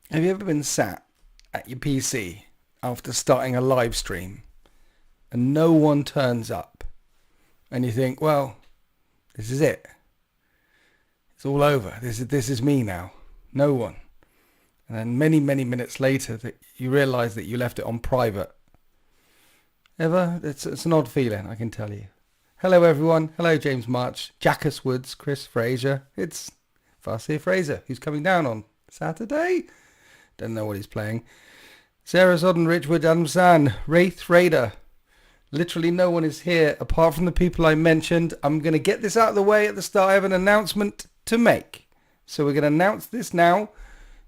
Have you ever been sat at your PC after starting a live stream and no one turns up and you think, well, this is it. It's all over. This is me now. No one. And then many, many minutes later that you realise that you left it on private. Ever? It's an odd feeling, I can tell you. Hello everyone. Hello James March, Jackus Woods, Chris Fraser. It's Farseer Fraser, who's coming down on Saturday. Don't know what he's playing. Sarah Sodden, Richwood, Adam San, Wraith Raider. Literally no one is here apart from the people I mentioned. I'm going to get this out of the way at the start. I have an announcement to make. So we're going to announce this now.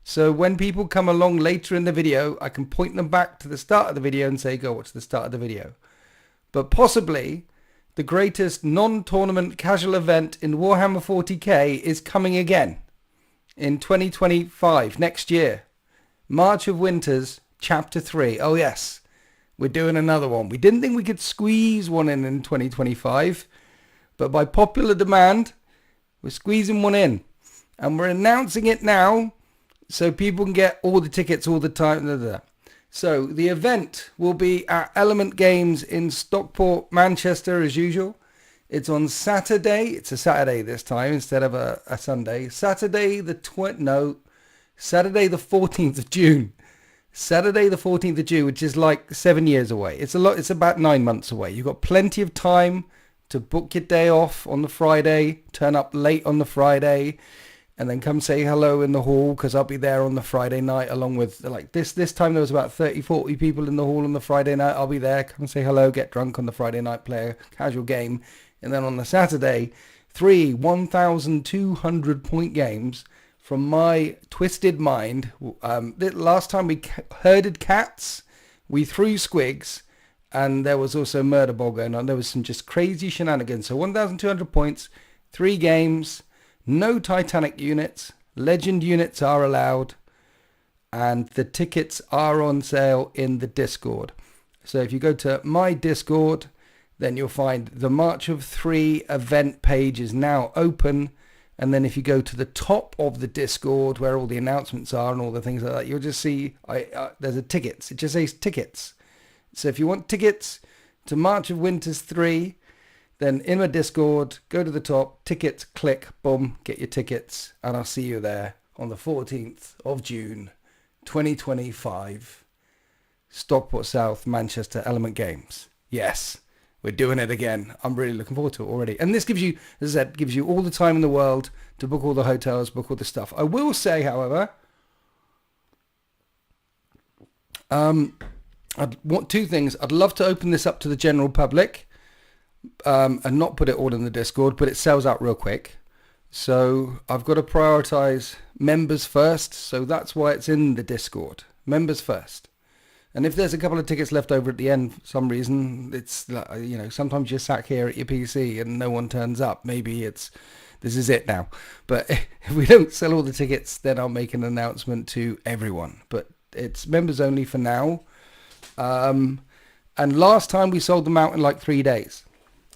So when people come along later in the video, I can point them back to the start of the video and say, go watch the start of the video. But possibly the greatest non-tournament casual event in Warhammer 40k is coming again in 2025, next year. March of Winters, Chapter 3. Oh yes, we're doing another one. We didn't think we could squeeze one in 2025, but by popular demand, we're squeezing one in. And we're announcing it now so people can get all the tickets all the time. So the event will be at Element Games in Stockport, Manchester, as usual. It's on Saturday. It's a Saturday this time instead of a Sunday. Saturday the 14th of June. Saturday the 14th of June, which is like 7 years away. It's a lot. It's about 9 months away. You've got plenty of time to book your day off on the Friday, turn up late on the Friday, and then come say hello in the hall, because I'll be there on the Friday night along with, like, this time there was about 30, 40 people in the hall on the Friday night. I'll be there, come say hello, get drunk on the Friday night, play a casual game. And then on the Saturday, 3 1,200 point games from my twisted mind. Last time we herded cats, we threw squigs, and there was also murder ball going on. There was some just crazy shenanigans. So 1,200 points, 3 games, no Titanic units, legend units are allowed, and the tickets are on sale in the Discord. So if you go to my Discord, then you'll find the March of 3 event page is now open. And then if you go to the top of the Discord where all the announcements are and all the things like that, you'll just see there's a tickets. It just says tickets. So if you want tickets to March of Winters 3, then in my Discord, go to the top, tickets, click, boom, get your tickets. And I'll see you there on the 14th of June, 2025. Stockport South, Manchester, Element Games. Yes. We're doing it again. I'm really looking forward to it already. And this gives you, as I said, gives you all the time in the world to book all the hotels, book all the stuff. I will say, however, I'd want 2 things. I'd love to open this up to the general public and not put it all in the Discord, but it sells out real quick. So I've got to prioritize members first. So that's why it's in the Discord. Members first. And if there's a couple of tickets left over at the end for some reason, it's, you know, sometimes you're sat here at your PC and no one turns up. Maybe this is it now. But if we don't sell all the tickets, then I'll make an announcement to everyone. But it's members only for now. And last time we sold them out in like 3 days.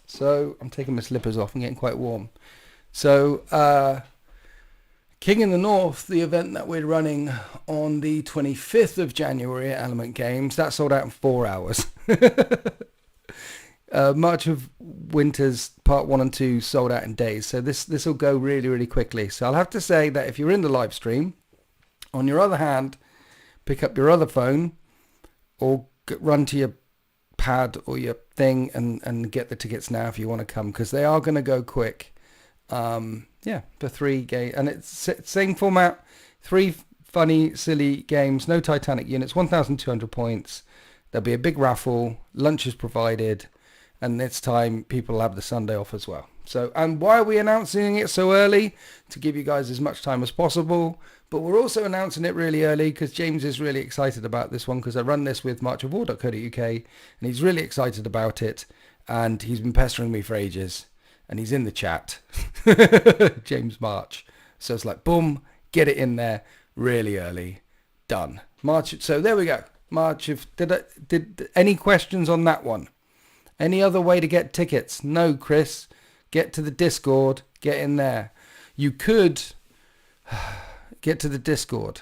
So I'm taking my slippers off and getting quite warm. So King in the North, the event that we're running on the 25th of January at Element Games, that sold out in 4 hours. March of Winters Part 1 and 2 sold out in days. So this will go really, really quickly. So I'll have to say that if you're in the live stream, on your other hand, pick up your other phone or run to your pad or your thing and get the tickets now if you want to come, because they are going to go quick. For 3 games, and it's same format, 3 funny, silly games, no Titanic units, 1,200 points. There'll be a big raffle, lunch is provided, and this time people will have the Sunday off as well. So, and why are we announcing it so early? To give you guys as much time as possible, but we're also announcing it really early because James is really excited about this one, because I run this with marchofwar.co.uk, and he's really excited about it, and he's been pestering me for ages. And he's in the chat, James March. So it's like, boom, get it in there really early. Done. March. So there we go. March of, did any questions on that one? Any other way to get tickets? No, Chris. Get to the Discord. Get in there. You could get to the Discord.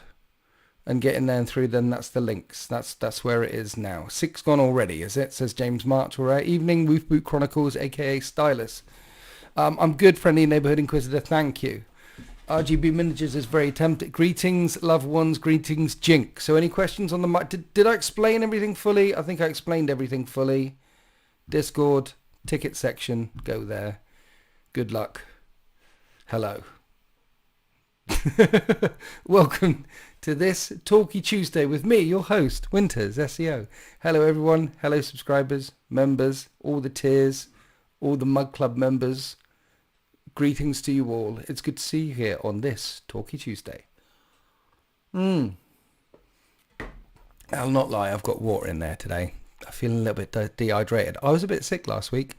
and get in there and through, then that's the links. That's where it is now. 6 gone already, is it? Says James March. All right. Evening, Woof Boot Chronicles, aka Stylus. I'm good, friendly neighborhood inquisitor. Thank you. RGB Miniatures is very tempted. Greetings, loved ones. Greetings, Jink. So any questions on the mic? Did I explain everything fully? I think I explained everything fully. Discord, ticket section. Go there. Good luck. Hello. Welcome to this Talky Tuesday with me, your host, Winters, SEO. Hello, everyone. Hello, subscribers, members, all the tiers, all the Mug Club members. Greetings to you all. It's good to see you here on this Talky Tuesday. I'll not lie, I've got water in there today. I feel a little bit dehydrated. I was a bit sick last week.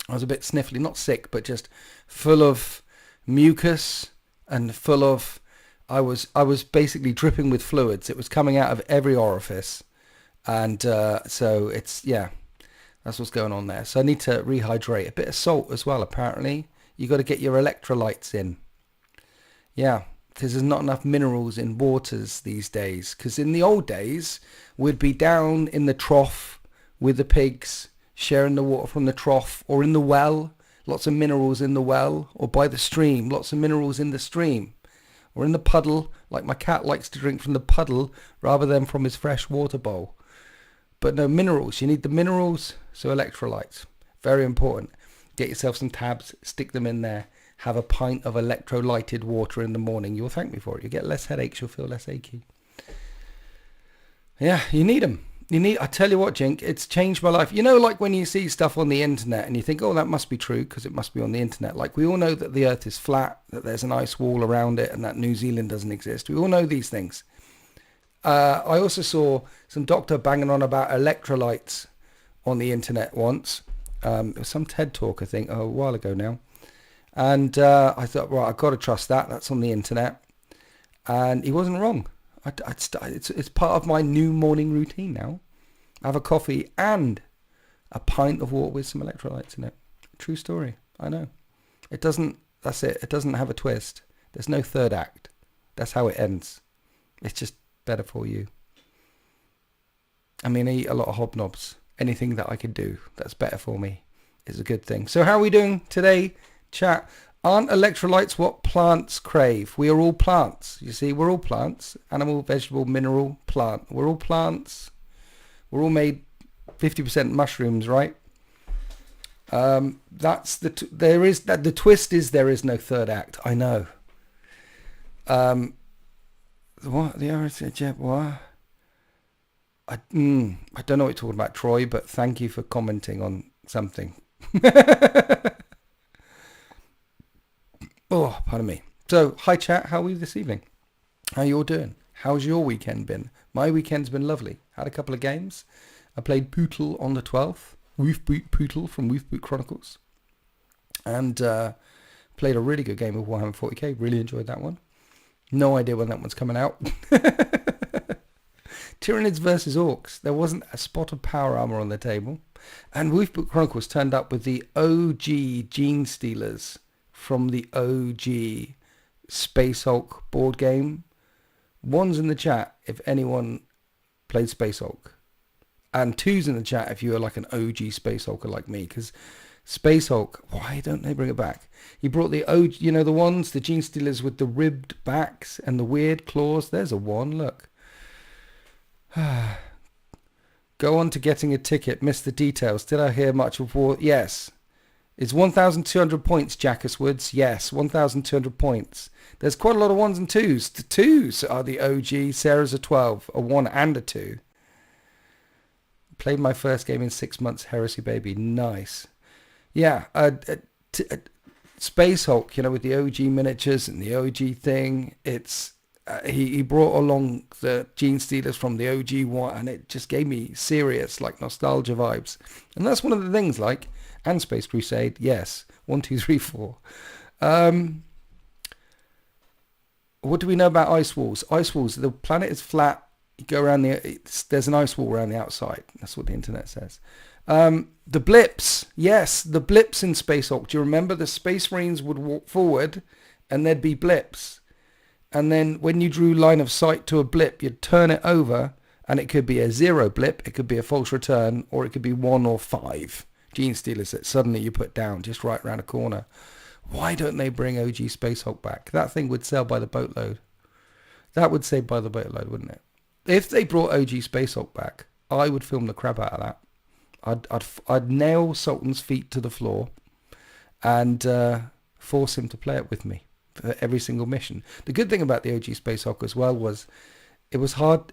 I was a bit sniffly, not sick, but just full of mucus and full of... I was basically dripping with fluids. It was coming out of every orifice. And so it's, yeah, that's what's going on there. So I need to rehydrate. A bit of salt as well, apparently. You got to get your electrolytes in. Yeah, because there's not enough minerals in waters these days. Because in the old days, we'd be down in the trough with the pigs, sharing the water from the trough, or in the well, lots of minerals in the well, or by the stream, lots of minerals in the stream, or in the puddle, like my cat likes to drink from the puddle rather than from his fresh water bowl. But no, minerals. You need the minerals, so electrolytes. Very important. Get yourself some tabs, stick them in there, have a pint of electrolyted water in the morning. You'll thank me for it. You'll get less headaches, you'll feel less achy. Yeah, you need them. I tell you what, Jink, it's changed my life. You know, like when you see stuff on the internet and you think, oh, that must be true because it must be on the internet. Like we all know that the earth is flat, that there's an ice wall around it and that New Zealand doesn't exist. We all know these things. I also saw some doctor banging on about electrolytes on the internet once. It was some TED talk, I think, a while ago now. And I thought, well, I've got to trust that. That's on the internet. And he wasn't wrong. It's part of my new morning routine now. I have a coffee and a pint of water with some electrolytes in it. True story. I know. That's it. It doesn't have a twist. There's no third act. That's how it ends. It's just better for you. I mean, I eat a lot of hobnobs. Anything that I could do that's better for me is a good thing. So how are we doing today, chat? Aren't electrolytes what plants crave? We are all plants. You see, we're all plants. Animal, vegetable, mineral, plant. We're all plants. We're all made 50% mushrooms, right? That's the twist is there is no third act. I know. What the what? I don't know what you're talking about, Troy, but thank you for commenting on something. Oh, pardon me. So, hi chat, how are you this evening? How you all doing? How's your weekend been? My weekend's been lovely. Had a couple of games. I played Pootle on the 12th. Woof Boot Pootle from Woof Boot Chronicles. And played a really good game of Warhammer 40k. Really enjoyed that one. No idea when that one's coming out. Tyranids versus Orcs. There wasn't a spot of power armor on the table. And Woof Boot Chronicles turned up with the OG Gene Stealers from the OG Space Hulk board game. One's in the chat if anyone played Space Hulk. And two's in the chat if you are like an OG Space Hulker like me. Because Space Hulk, why don't they bring it back? He brought the OG, you know, the ones, the Gene Stealers with the ribbed backs and the weird claws. There's a one, look. Go on to getting a ticket. Missed the details. Did I hear much of war? Yes. It's 1,200 points, Jackus Woods. Yes, 1,200 points. There's quite a lot of ones and twos. The twos are the OG. Sarah's a 12, a 1 and a 2. Played my first game in 6 months. Heresy baby. Nice. Yeah. Space Hulk, you know, with the OG miniatures and the OG thing. It's... he brought along the Gene Stealers from the OG one, and it just gave me serious, like, nostalgia vibes. And that's one of the things, like, and Space Crusade, yes, 1, 2, 3, 4. What do we know about ice walls? Ice walls, the planet is flat. You go around there's an ice wall around the outside. That's what the internet says. The blips, yes, the blips in Space Hulk. Do you remember the Space Marines would walk forward, and there'd be blips? And then when you drew line of sight to a blip, you'd turn it over, and it could be a 0 blip, it could be a false return, or it could be 1 or 5 Gene Stealers that suddenly you put down just right around a corner. Why don't they bring OG Space Hulk back? That thing would sell by the boatload. That would sell by the boatload, wouldn't it? If they brought OG Space Hulk back, I would film the crap out of that. I'd nail Sultan's feet to the floor and force him to play it with me for every single mission. The good thing about the OG Space Hulk as well was it was hard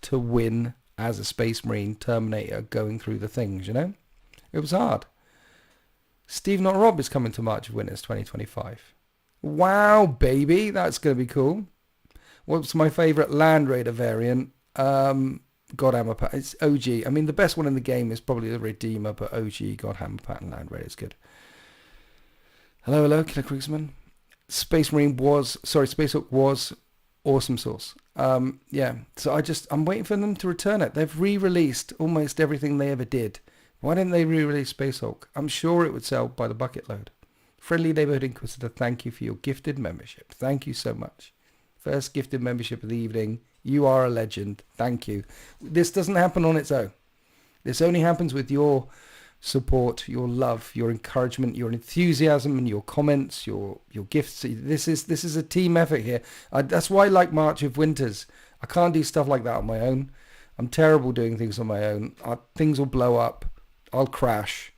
to win as a Space Marine Terminator going through the things, you know? It was hard. Steve Not Rob is coming to March of Winners 2025. Wow, baby, that's going to be cool. What's my favourite Land Raider variant? Godhammer Pattern. It's OG. I mean, the best one in the game is probably the Redeemer, but OG Godhammer Pattern Land Raider is good. Hello, Killer Krigsman. Space Hulk was awesome sauce. Yeah, so I'm waiting for them to return it. They've re-released almost everything they ever did. Why didn't they re-release Space Hulk? I'm sure it would sell by the bucket load. Friendly Neighborhood Inquisitor, thank you for your gifted membership. Thank you so much. First gifted membership of the evening. You are a legend. Thank you. This doesn't happen on its own. This only happens with your support, your love, your encouragement, your enthusiasm, and your comments, your gifts. This is a team effort here. That's why I like March of Winters. I can't do stuff like that on my own. I'm terrible doing things on my own. Things will blow up. I'll crash.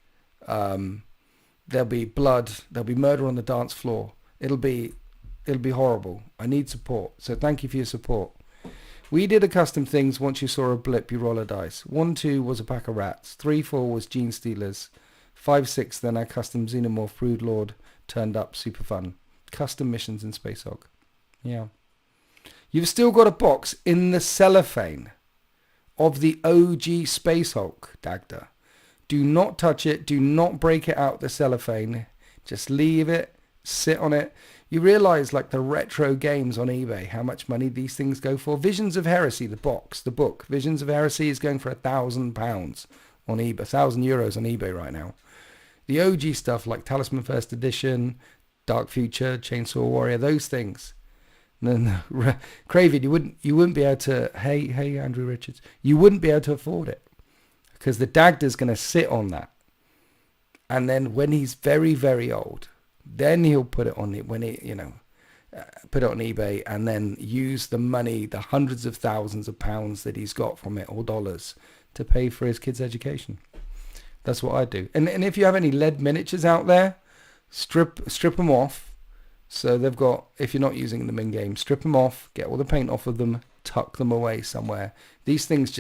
There'll be blood. There'll be murder on the dance floor. It'll be horrible. I need support. So thank you for your support. We did a custom things. Once you saw a blip, you roll a dice. 1, 2 was a pack of rats. 3, 4 was Gene Stealers. 5, 6, then our custom Xenomorph Brood Lord turned up. Super fun. Custom missions in Space Hulk. Yeah. You've still got a box in the cellophane of the OG Space Hulk, Dagda. Do not touch it. Do not break it out the cellophane. Just leave it. Sit on it. You realise, like the retro games on eBay, how much money these things go for. Visions of Heresy, the book. Visions of Heresy is going for £1,000 on eBay, €1,000 on eBay right now. The OG stuff like Talisman First Edition, Dark Future, Chainsaw Warrior, those things. No. Craven, you wouldn't be able to. Hey, Andrew Richards, you wouldn't be able to afford it because the Dagda's going to sit on that, and then when he's very, very old. Then he'll put it on put it on eBay and then use the money, the hundreds of thousands of pounds that he's got from it, or dollars, to pay for his kids' education. That's what I do. And if you have any lead miniatures out there, strip them off. So they've got, if you're not using them in game, strip them off, get all the paint off of them, tuck them away somewhere. These things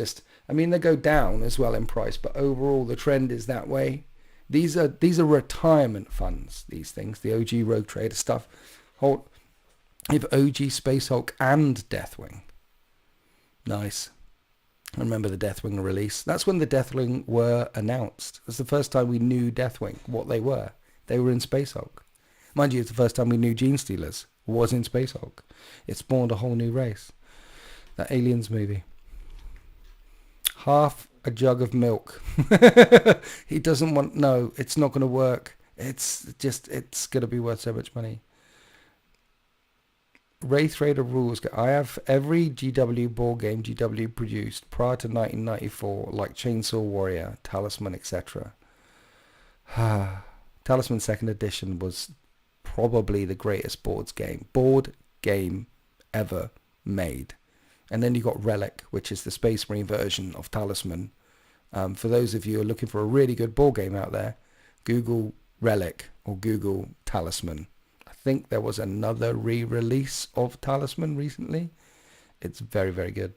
they go down as well in price, but overall the trend is that way. These are retirement funds, these things, the OG Rogue Trader stuff. If OG Space Hulk and Deathwing. Nice. I remember the Deathwing release. That's when the Deathwing were announced. That's the first time we knew Deathwing, what they were. They were in Space Hulk. Mind you, it's the first time we knew Gene Stealers was in Space Hulk. It spawned a whole new race. That Aliens movie. Half a jug of milk. He doesn't want. No, it's not going to work. It's going to be worth so much money. Wraith Raider rules. I have every GW board game GW produced prior to 1994, like Chainsaw Warrior, Talisman, etc. Talisman 2nd Edition was probably the greatest board game ever made. And then you got Relic, which is the Space Marine version of Talisman. For those of you who are looking for a really good board game out there, Google Relic or Google Talisman. I think there was another re-release of Talisman recently. It's very, very good.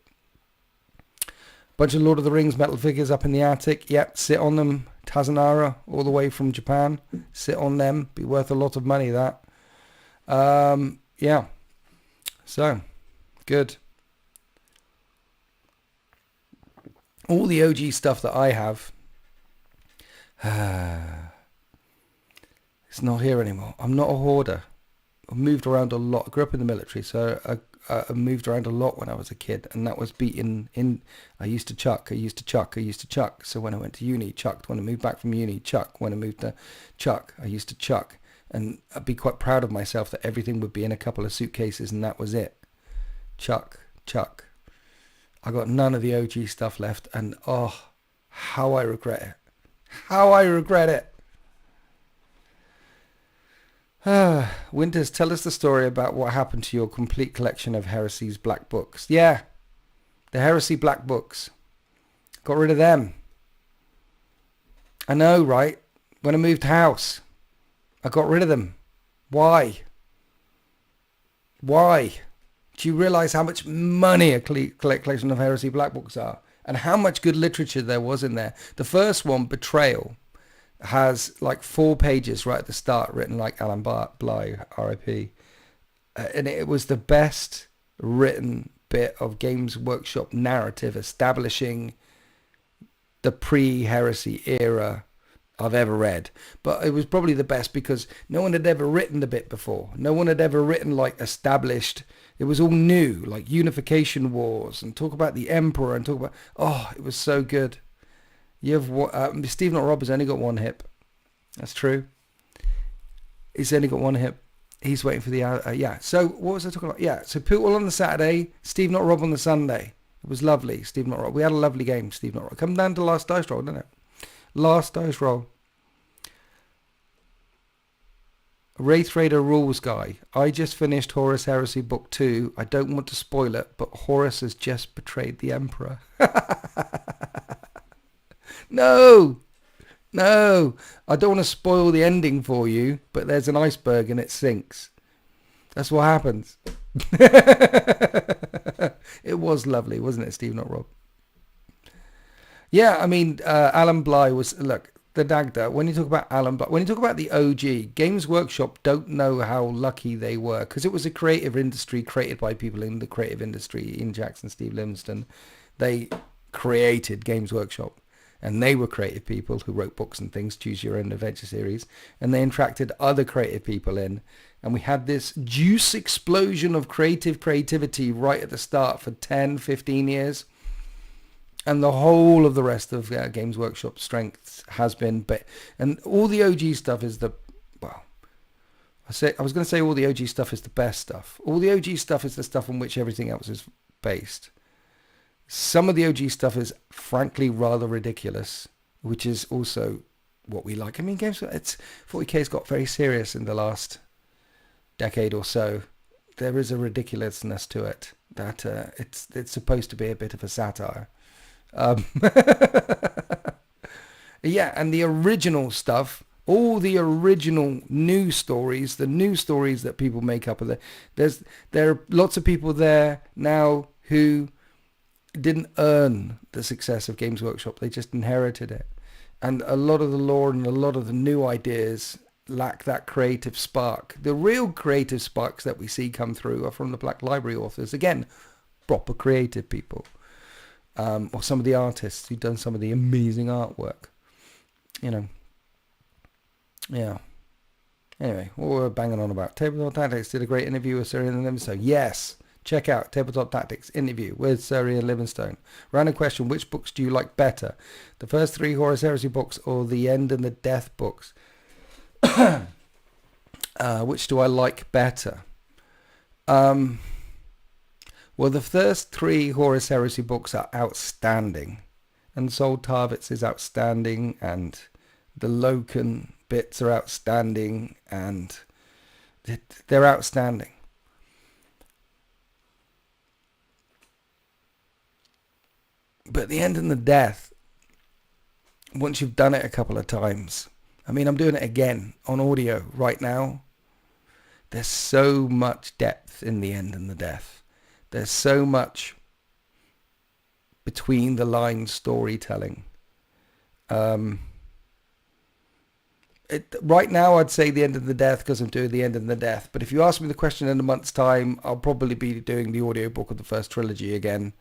Bunch of Lord of the Rings metal figures up in the attic. Yep, sit on them. Tazanara, all the way from Japan. Sit on them. Be worth a lot of money, that. Yeah. So, good. All the OG stuff that I have, it's not here anymore. I'm not a hoarder. I've moved around a lot. I grew up in the military, so I moved around a lot when I was a kid, and that was beaten in. I used to chuck. So when I went to uni, chucked. When I moved back from uni, chuck. When I moved to chuck, I used to chuck. And I'd be quite proud of myself that everything would be in a couple of suitcases and that was it. Chuck. I got none of the OG stuff left, and oh, how I regret it. How I regret it. Winters, tell us the story about what happened to your complete collection of Heresy's black books. Yeah, the Heresy black books. Got rid of them. I know, right? When I moved house, I got rid of them. Why? Why? Do you realise how much money a collection of Heresy black books are? And how much good literature there was in there? The first one, Betrayal, has like 4 pages right at the start written like Alan Bly, R.I.P. And it was the best written bit of Games Workshop narrative establishing the pre-Heresy era I've ever read. But it was probably the best because no one had ever written the bit before. No one had ever written like established. It was all new, like Unification Wars, and talk about the Emperor, and talk about, oh, it was so good. Steve Not Rob has only got one hip. That's true. He's only got one hip. He's waiting for the yeah. So what was I talking about? Yeah. So Pootle on the Saturday, Steve Not Rob on the Sunday. It was lovely. Steve Not Rob. We had a lovely game. Steve Not Rob. Come down to Last Dice Roll, didn't it? Last Dice Roll. Wraith Raider Rules Guy. I just finished Horus Heresy Book 2. I don't want to spoil it, but Horus has just betrayed the Emperor. No, I don't want to spoil the ending for you, but there's an iceberg and it sinks. That's what happens. It was lovely, wasn't it, Steve Not Rob? Yeah, I mean, Alan Bly was, look, the Dagda, when you talk about Alan Bly, when you talk about the OG, Games Workshop don't know how lucky they were, because it was a creative industry created by people in the creative industry, Ian Jackson, Steve Livingston. They created Games Workshop. And they were creative people who wrote books and things, Choose Your Own Adventure series. And they attracted other creative people in. And we had this juice explosion of creativity right at the start for 10, 15 years. And the whole of the rest of Games Workshop strengths has been... And all the OG stuff is the... Well, I was going to say all the OG stuff is the best stuff. All the OG stuff is the stuff on which everything else is based. Some of the OG stuff is frankly rather ridiculous, which is also what we like. I mean, 40K's got very serious in the last decade or so. There is a ridiculousness to it that it's supposed to be a bit of a satire. Yeah, and the original stuff, all the original new stories, the new stories that people make up of there are lots of people there now who didn't earn the success of Games Workshop. They just inherited it. And a lot of the lore and a lot of the new ideas lack that creative spark. The real creative sparks that we see come through are from the Black Library authors. Again, proper creative people. Or some of the artists who've done some of the amazing artwork. You know. Yeah. Anyway, what we're banging on about. Tabletop Tactics did a great interview with Sir Ian Livingstone. Yes. Check out Tabletop Tactics interview with Sir Ian Livingstone. Random question, which books do you like better? The first 3 Horus Heresy books or the End and the Death books? Which do I like better? Well, the first 3 Horus Heresy books are outstanding. And Sol Tarvitz is outstanding, and the Loken bits are outstanding, and they're outstanding. But the End and the Death, once you've done it a couple of times, I mean, I'm doing it again on audio right now. There's so much depth in the End and the Death. There's so much between the lines storytelling. Right now, I'd say the End of the Death because I'm doing the End and the Death. But if you ask me the question in a month's time, I'll probably be doing the audiobook of the first trilogy again.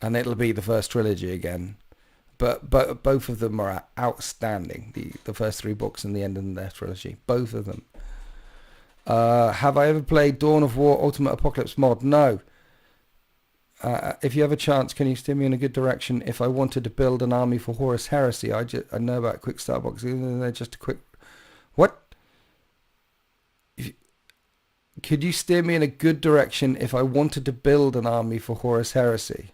And it'll be the first trilogy again. But both of them are outstanding. The first 3 books and the End and the Death trilogy. Both of them. Have I ever played Dawn of War Ultimate Apocalypse mod? No. If you have a chance, can you steer me in a good direction? If I wanted to build an army for Horus Heresy, I know about quick start boxes. They're just a quick... What? could you steer me in a good direction if I wanted to build an army for Horus Heresy?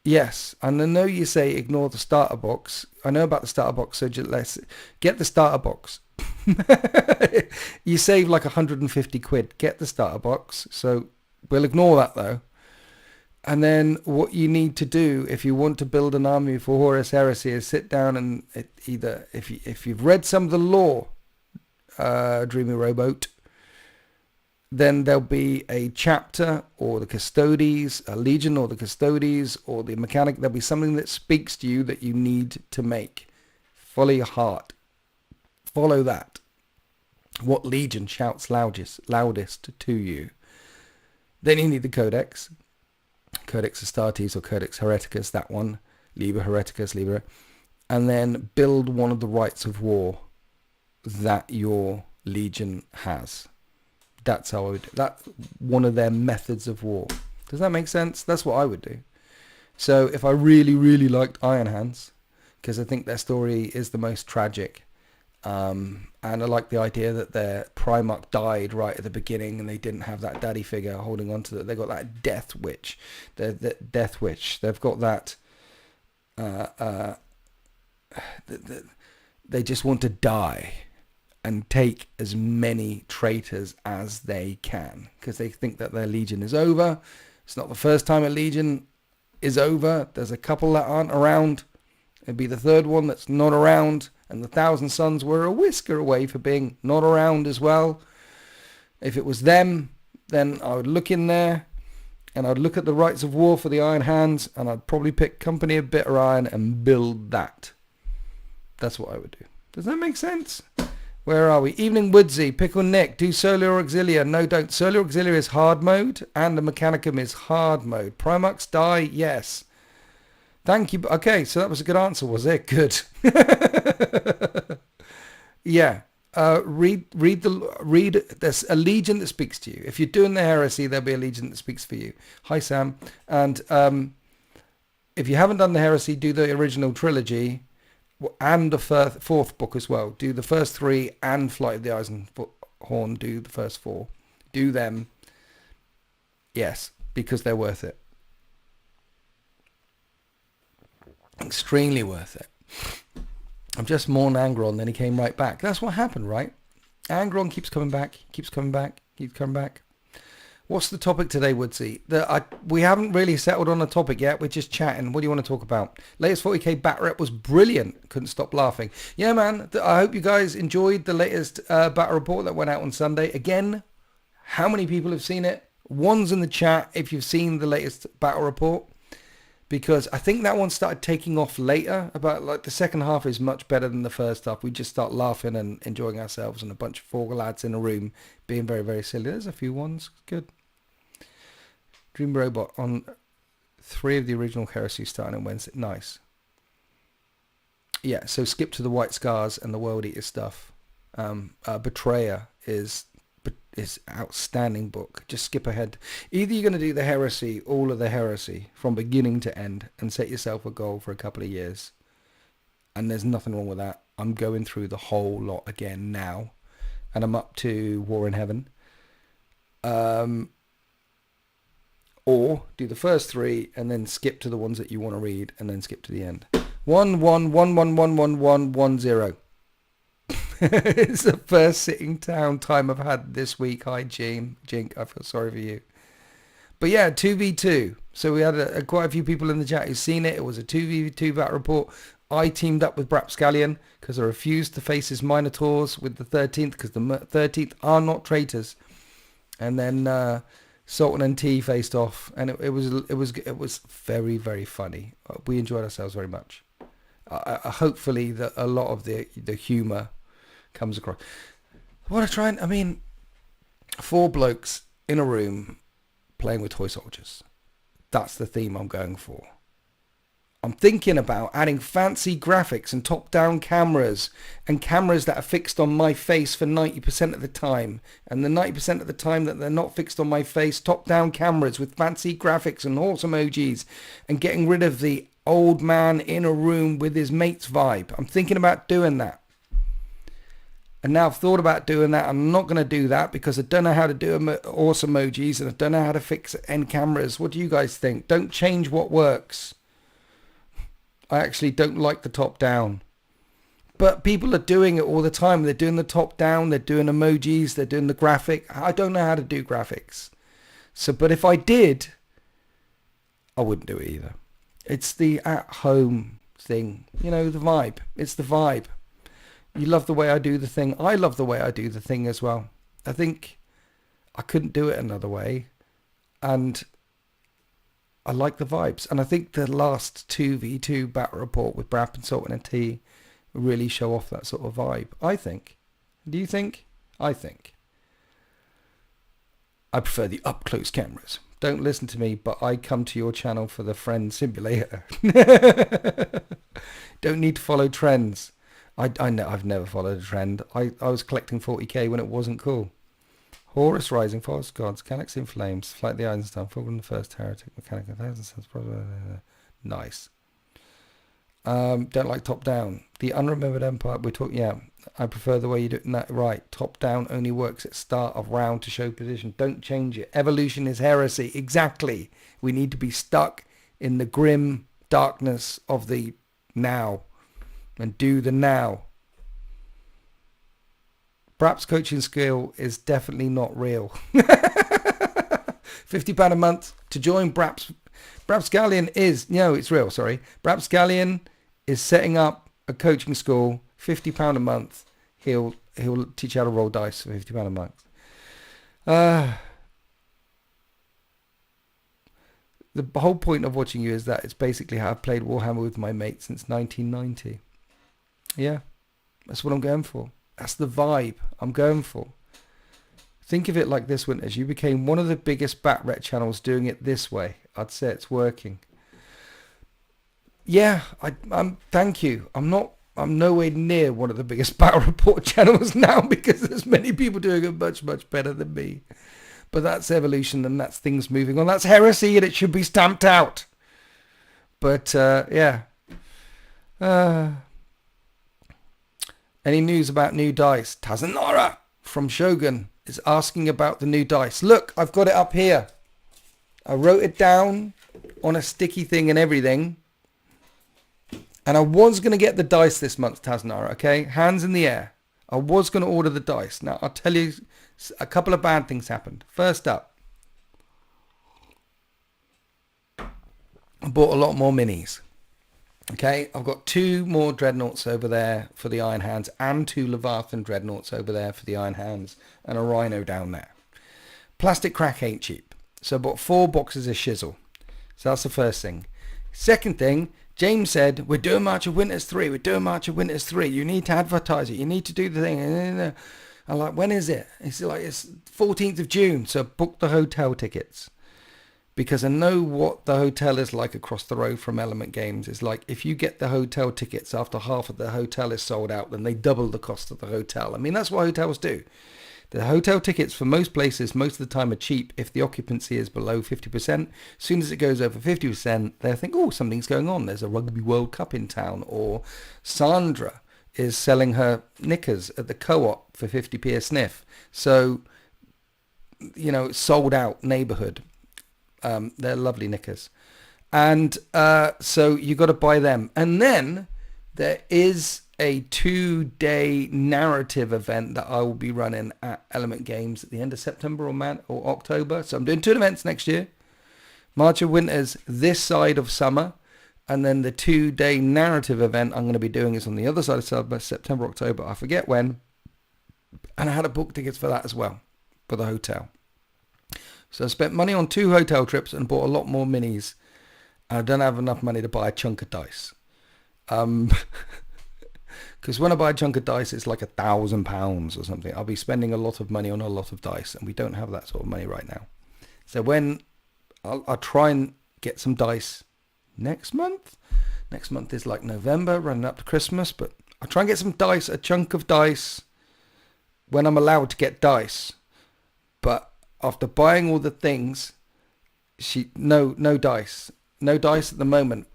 Yes, and I know you say ignore the starter box. I know about the starter box, so just let's get the starter box. You save like 150 quid. Get the starter box. So we'll ignore that though. And then what you need to do if you want to build an army for Horus Heresy is sit down and either if you've read some of the lore, Dreamy Rowboat, then there'll be a chapter or the Custodes, a Legion or the Custodes or the Mechanic. There'll be something that speaks to you that you need to make. Follow your heart. Follow that. What Legion shouts loudest to you. Then you need the Codex. Codex Astartes or Codex Hereticus, that one. Liber Hereticus, Liber. And then build one of the rites of war that your Legion has. That's how I would do. That's one of their methods of war. Does that make sense? That's what I would do. So if I really, really liked Iron Hands, because I think their story is the most tragic, and I like the idea that their Primarch died right at the beginning and they didn't have that daddy figure holding on to it. They got that Death Witch. The Death Witch. They've got that... they just want to die and take as many traitors as they can because they think that their Legion is over. It's not the first time a Legion is over. There's a couple that aren't around. It'd be the third one that's not around, and the Thousand Sons were a whisker away for being not around as well. If it was them, then I would look in there and I'd look at the rights of war for the Iron Hands, and I'd probably pick Company of Bitter Iron and build that. That's what I would do. Does that make sense? Where are we? Evening Woodsy, Pickle Nick, do Solar Auxilia. No, don't. Solar Auxilia is hard mode, and the Mechanicum is hard mode. Primarchs die, yes. Thank you. Okay, so that was a good answer, was it? Good. Yeah. Read. There's a Legion that speaks to you. If you're doing the Heresy, there'll be a Legion that speaks for you. Hi, Sam. And if you haven't done the Heresy, do the original trilogy. And the fourth book as well. Do the first three and Flight of the Eisenhorn. Do the first four. Do them. Yes, because they're worth it. Extremely worth it. I'm just mourned Angron, then he came right back. That's what happened, right? Angron keeps coming back, keeps coming back, keeps coming back. What's the topic today, Woodsy? We haven't really settled on a topic yet. We're just chatting. What do you want to talk about? Latest 40k bat rep was brilliant. Couldn't stop laughing. Yeah, man. I hope you guys enjoyed the latest battle report that went out on Sunday. Again, how many people have seen it? One's in the chat if you've seen the latest battle report. Because I think that one started taking off later. About like the second half is much better than the first half. We just start laughing and enjoying ourselves and a bunch of four lads in a room being very, very silly. There's a few ones. Good. Dream Robot on 3 of the original Heresy starting on Wednesday. Nice. Yeah, so skip to the White Scars and the World Eater stuff. Betrayer is outstanding book. Just skip ahead. Either you're going to do the Heresy, all of the Heresy, from beginning to end, and set yourself a goal for a couple of years. And there's nothing wrong with that. I'm going through the whole lot again now. And I'm up to War in Heaven. Or do the first 3 and then skip to the ones that you want to read and then skip to the end. 1-1-1-1-1-1-1-1-0. It's the first sitting down time I've had this week. Hi, Jink. I feel sorry for you. But yeah, 2v2. So we had quite a few people in the chat who've seen it. It was a 2v2 battle report. I teamed up with Brapscallion because I refused to face his Minotaurs with the 13th because the 13th are not traitors. And then Sultan and T faced off, and it was very, very funny. We enjoyed ourselves very much. Hopefully that a lot of the humour comes across. I mean, 4 blokes in a room playing with toy soldiers. That's the theme I'm going for. I'm thinking about adding fancy graphics and top-down cameras and cameras that are fixed on my face for 90% of the time. And the 90% of the time that they're not fixed on my face, top-down cameras with fancy graphics and horse emojis and getting rid of the old man in a room with his mates vibe. I'm thinking about doing that. And now I've thought about doing that. I'm not going to do that because I don't know how to do awesome emojis and I don't know how to fix end cameras. What do you guys think? Don't change what works. I actually don't like the top down. But people are doing it all the time. They're doing the top down. They're doing emojis. They're doing the graphic. I don't know how to do graphics. So, but if I did, I wouldn't do it either. It's the at-home thing. You know, the vibe. It's the vibe. You love the way I do the thing. I love the way I do the thing as well. I think I couldn't do it another way. And I like the vibes. And I think the last 2v2 battle report with Brap and Sultan and T really show off that sort of vibe. I think. Do you think? I think. I prefer the up-close cameras. Don't listen to me, but I come to your channel for the friend simulator. Don't need to follow trends. I've never followed a trend. I was collecting 40k when it wasn't cool. Horus Rising, Forest Gods, Galaxy in Flames, Flight the Eisenstein, Fulgrim the First Heretic, Mechanic of Thousand Suns, nice. Don't like top down. The Unremembered Empire, we're talking, yeah, I prefer the way you do it. No, right, top down only works at start of round to show position. Don't change it. Evolution is heresy. Exactly. We need to be stuck in the grim darkness of the now. And do the now. Brap's coaching skill is definitely not real. £50 a month to join Brap's Galleon is, no, it's real, sorry. Brap's Galleon is setting up a coaching school, £50 a month. He'll teach you how to roll dice for £50 a month. The whole point of watching you is that it's basically how I've played Warhammer with my mates since 1990. Yeah, that's what I'm going for. That's the vibe I'm going for. Think of it like this, Winters. You became one of the biggest Bat-Ret channels doing it this way. I'd say it's working. Yeah, I'm. Thank you. I'm nowhere near one of the biggest Battle Report channels now because there's many people doing it much, much better than me. But that's evolution and that's things moving on. That's heresy and it should be stamped out. But, yeah. Any news about new dice? Tazanora from Shogun is asking about the new dice. Look, I've got it up here. I wrote it down on a sticky thing and everything. And I was going to get the dice this month, Tazanora, okay? Hands in the air. I was going to order the dice. Now, I'll tell you, a couple of bad things happened. First up, I bought a lot more minis. Okay, I've got 2 more Dreadnoughts over there for the Iron Hands and 2 Leviathan Dreadnoughts over there for the Iron Hands and a Rhino down there. Plastic crack ain't cheap. So I bought 4 boxes of shizzle. So that's the first thing. Second thing, James said, we're doing March of Winters 3. We're doing March of Winters 3. You need to advertise it. You need to do the thing. I'm like, when is it? It's like, it's 14th of June. So book the hotel tickets. Because I know what the hotel is like across the road from Element Games. It's like if you get the hotel tickets after half of the hotel is sold out, then they double the cost of the hotel. I mean, that's what hotels do. The hotel tickets for most places, most of the time, are cheap if the occupancy is below 50%. As soon as it goes over 50%, they think, oh, something's going on. There's a Rugby World Cup in town. Or Sandra is selling her knickers at the Co-op for 50p a sniff. So, you know, sold out neighborhood. They're lovely knickers. And so you got to buy them. And then there is a 2-day narrative event that I will be running at Element Games at the end of September or October. So I'm doing 2 events next year. March of Winters this side of summer. And then the 2-day narrative event I'm going to be doing is on the other side of summer, September, October. I forget when. And I had to book tickets for that as well, for the hotel. So I spent money on 2 hotel trips and bought a lot more minis. I don't have enough money to buy a chunk of dice. Because when I buy a chunk of dice, it's like £1,000 or something. I'll be spending a lot of money on a lot of dice, and we don't have that sort of money right now. So when I'll try and get some dice next month. Next month is like November, running up to Christmas. But I'll try and get some dice, a chunk of dice, when I'm allowed to get dice. But after buying all the things, no dice. No dice at the moment.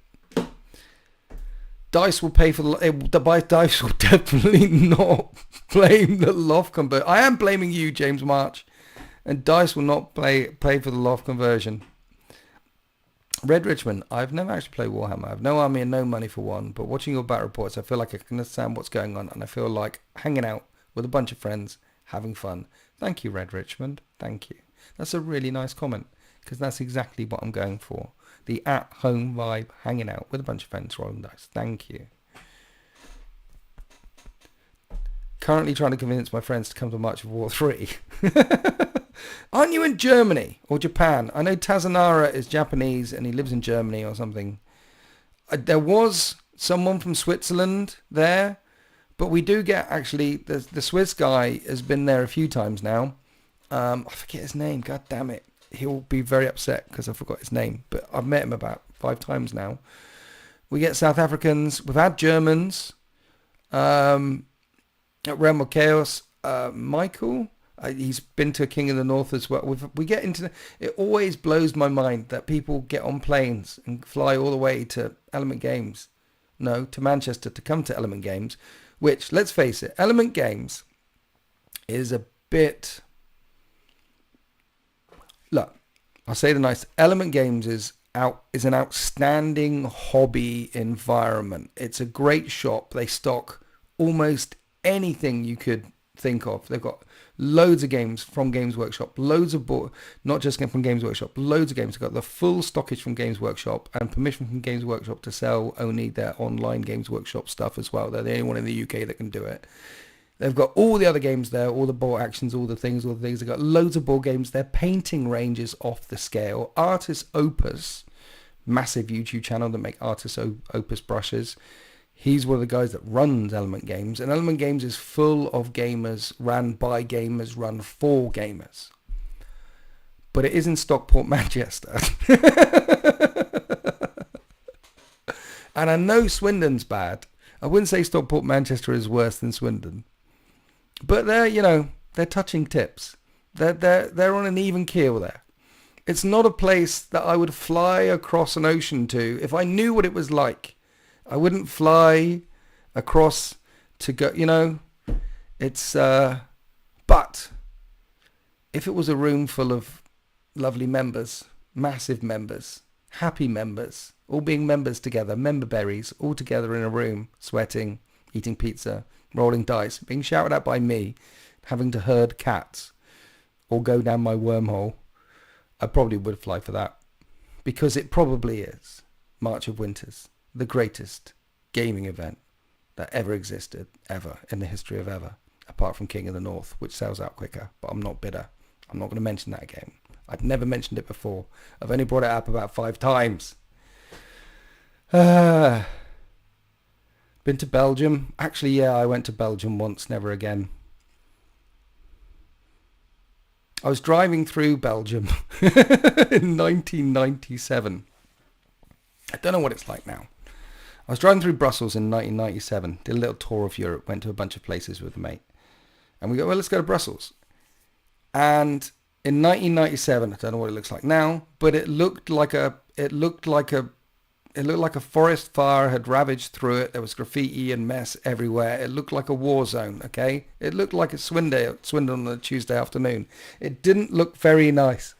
Dice will pay for Dice will definitely not blame the loft conversion. I am blaming you, James March, and Dice will not pay for the loft conversion. Red Richmond, I've never actually played Warhammer. I have no army and no money for one, but watching your battle reports, I feel like I can understand what's going on, and I feel like hanging out with a bunch of friends, having fun. Thank you, Red Richmond. Thank you. That's a really nice comment, because that's exactly what I'm going for. The at-home vibe, hanging out with a bunch of friends, rolling dice. Thank you. Currently trying to convince my friends to come to March of War 3. Aren't you in Germany or Japan? I know Tazanara is Japanese and he lives in Germany or something. There was someone from Switzerland there, but we do get actually, the Swiss guy has been there a few times now. I forget his name, god damn it. He'll be very upset because I forgot his name, but I've met him about 5 times now. We get South Africans, we've had Germans, at Realm of Chaos, Michael, he's been to King of the North as well. We get into it always blows my mind that people get on planes and fly all the way to Element Games. No, to Manchester to come to Element Games, which, let's face it, Element Games is a bit... Look, I'll say the nice. Element Games is an outstanding hobby environment. It's a great shop. They stock almost anything you could think of. They've got loads of games from Games Workshop, loads of not just from Games Workshop, loads of games. They've got the full stockage from Games Workshop and permission from Games Workshop to sell only their online Games Workshop stuff as well. They're the only one in the UK that can do it. They've got all the other games there, all the board actions, all the things. They've got loads of board games. Their painting range is off the scale. Artist Opus, massive YouTube channel that make Artist Opus brushes. He's one of the guys that runs Element Games. And Element Games is full of gamers, ran by gamers, run for gamers. But it is in Stockport, Manchester. And I know Swindon's bad. I wouldn't say Stockport, Manchester is worse than Swindon. But they're touching tips. They're on an even keel there. It's not a place that I would fly across an ocean to. If I knew what it was like, I wouldn't fly across to go, it's, but if it was a room full of lovely members, massive members, happy members, all being members together, member berries, all together in a room, sweating, eating pizza, rolling dice, being shouted at by me, having to herd cats or go down my wormhole, I probably would fly for that, because it probably is March of Winters, the greatest gaming event that ever existed, ever, in the history of ever, apart from King of the North, which sells out quicker, but I'm not bitter. I'm not going to mention that again. I've never mentioned it before. I've only brought it up about 5 times. Been to Belgium? Actually, yeah, I went to Belgium once, never again. I was driving through Belgium in 1997. I don't know what it's like now. I was driving through Brussels in 1997, did a little tour of Europe, went to a bunch of places with a mate. And we go, well, let's go to Brussels. And in 1997, I don't know what it looks like now, but it looked like a forest fire had ravaged through it. There was graffiti and mess everywhere. It looked like a war zone, okay? It looked like a Swindon on a Tuesday afternoon. It didn't look very nice.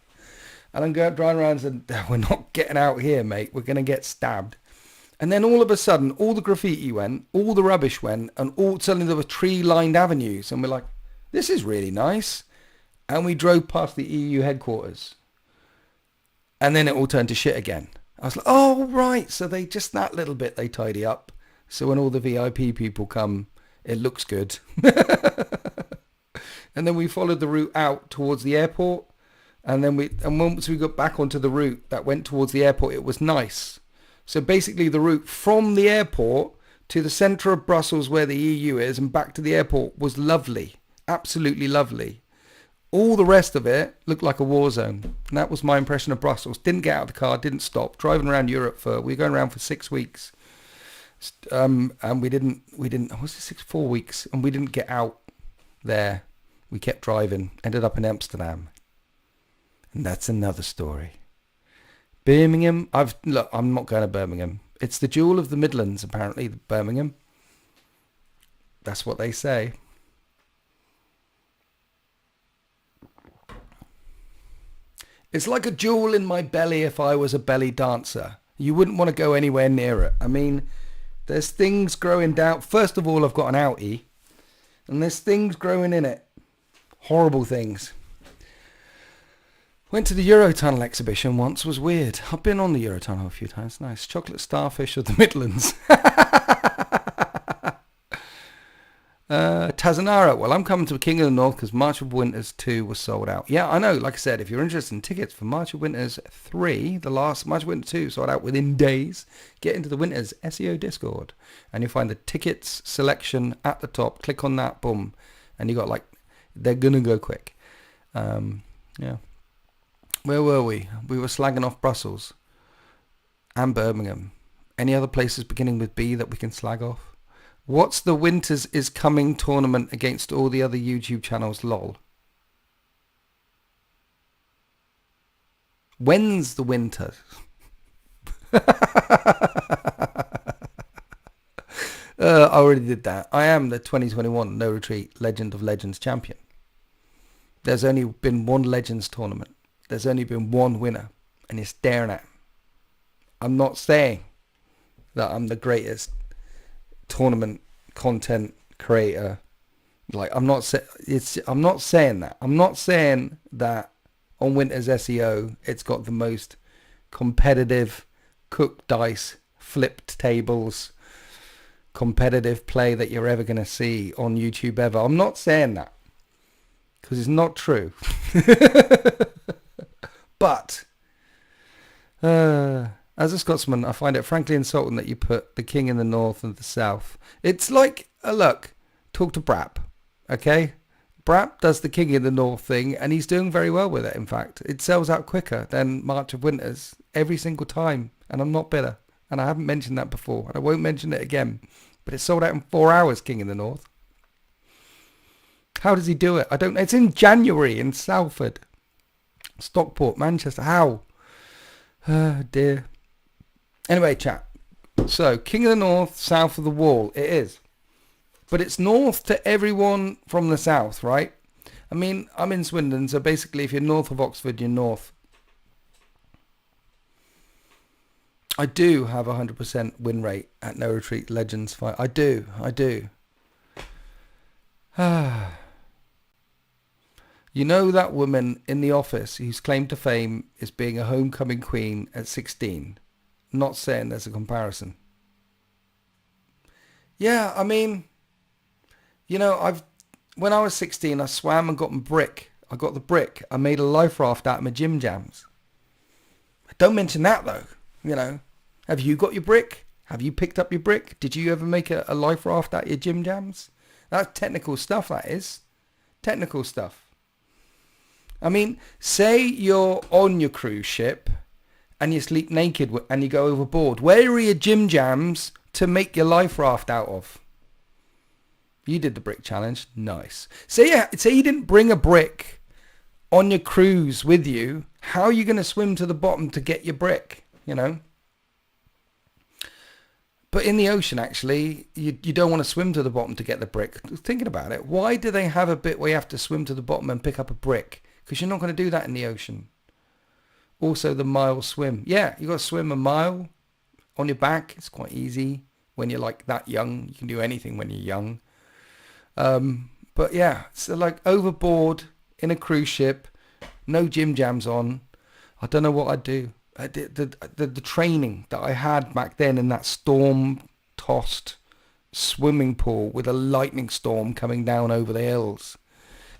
And I'm driving around and said, we're not getting out here, mate. We're going to get stabbed. And then all of a sudden, all the graffiti went, all the rubbish went, and suddenly there were tree-lined avenues. And we're like, this is really nice. And we drove past the EU headquarters. And then it all turned to shit again. I was like, oh, right. So they just that little bit they tidy up. So when all the VIP people come, it looks good. And then we followed the route out towards the airport. And once we got back onto the route that went towards the airport, it was nice. So basically the route from the airport to the centre of Brussels where the EU is and back to the airport was lovely. Absolutely lovely. All the rest of it looked like a war zone. And that was my impression of Brussels. Didn't get out of the car, didn't stop. Driving around Europe we were going around for 6 weeks. And we didn't, was it 4 weeks? And we didn't get out there. We kept driving, ended up in Amsterdam. And that's another story. Birmingham, I'm not going to Birmingham. It's the jewel of the Midlands, apparently, Birmingham. That's what they say. It's like a jewel in my belly if I was a belly dancer. You wouldn't want to go anywhere near it. I mean, there's things growing down. First of all, I've got an outie. And there's things growing in it. Horrible things. Went to the Eurotunnel exhibition once. Was weird. I've been on the Eurotunnel a few times. Nice. Chocolate starfish of the Midlands. Tazanara, well, I'm coming to King of the North because March of Winters 2 was sold out. Yeah, I know. Like I said, if you're interested in tickets for March of Winters 3, the last March of Winter 2 sold out within days, get into the Winters SEO Discord and you'll find the tickets selection at the top. Click on that, boom. And you got like, they're going to go quick. Yeah. Where were we? We were slagging off Brussels and Birmingham. Any other places beginning with B that we can slag off? What's the Winters is Coming tournament against all the other YouTube channels, lol? When's the winter? I already did that. I am the 2021 No Retreat Legend of Legends champion. There's only been one Legends tournament. There's only been one winner, and you're staring at him. I'm not saying that I'm the greatest tournament content creator. Like, I'm not saying that. I'm not saying that on Winter's SEO it's got the most competitive cooked dice, flipped tables, competitive play that you're ever going to see on YouTube ever. I'm not saying that because it's not true. But as a Scotsman, I find it frankly insulting that you put the King in the North and the South. It's like, look, talk to Brap, okay? Brap does the King in the North thing, and he's doing very well with it, in fact. It sells out quicker than March of Winters every single time, and I'm not bitter. And I haven't mentioned that before, and I won't mention it again. But it sold out in 4 hours, King in the North. How does he do it? I don't know. It's in January in Salford. Stockport, Manchester. How? Dear. Anyway, chat. So, King of the North, south of the wall. It is. But it's north to everyone from the south, right? I mean, I'm in Swindon, so basically if you're north of Oxford, you're north. I do have a 100% win rate at No Retreat Legends fight. I do. You know that woman in the office whose claim to fame is being a homecoming queen at 16? Not saying there's a comparison. Yeah, I mean, you know, when I was 16, I swam and got my brick. I got the brick. I made a life raft out of my gym jams. Don't mention that though. You know, have you got your brick? Have you picked up your brick? Did you ever make a life raft out of your gym jams? That's technical stuff, that is. Technical stuff. I mean, say you're on your cruise ship and you sleep naked and you go overboard. Where are your gym jams to make your life raft out of? You did the brick challenge. Nice. Say you didn't bring a brick on your cruise with you. How are you going to swim to the bottom to get your brick? You know? But in the ocean, actually, you don't want to swim to the bottom to get the brick. Thinking about it, why do they have a bit where you have to swim to the bottom and pick up a brick? Because you're not going to do that in the ocean. Also, the mile swim. Yeah, you got to swim a mile on your back. It's quite easy when you're like that young. You can do anything when you're young. But yeah, so like overboard in a cruise ship, no gym jams on. I don't know what I'd do. The training that I had back then in that storm-tossed swimming pool with a lightning storm coming down over the hills.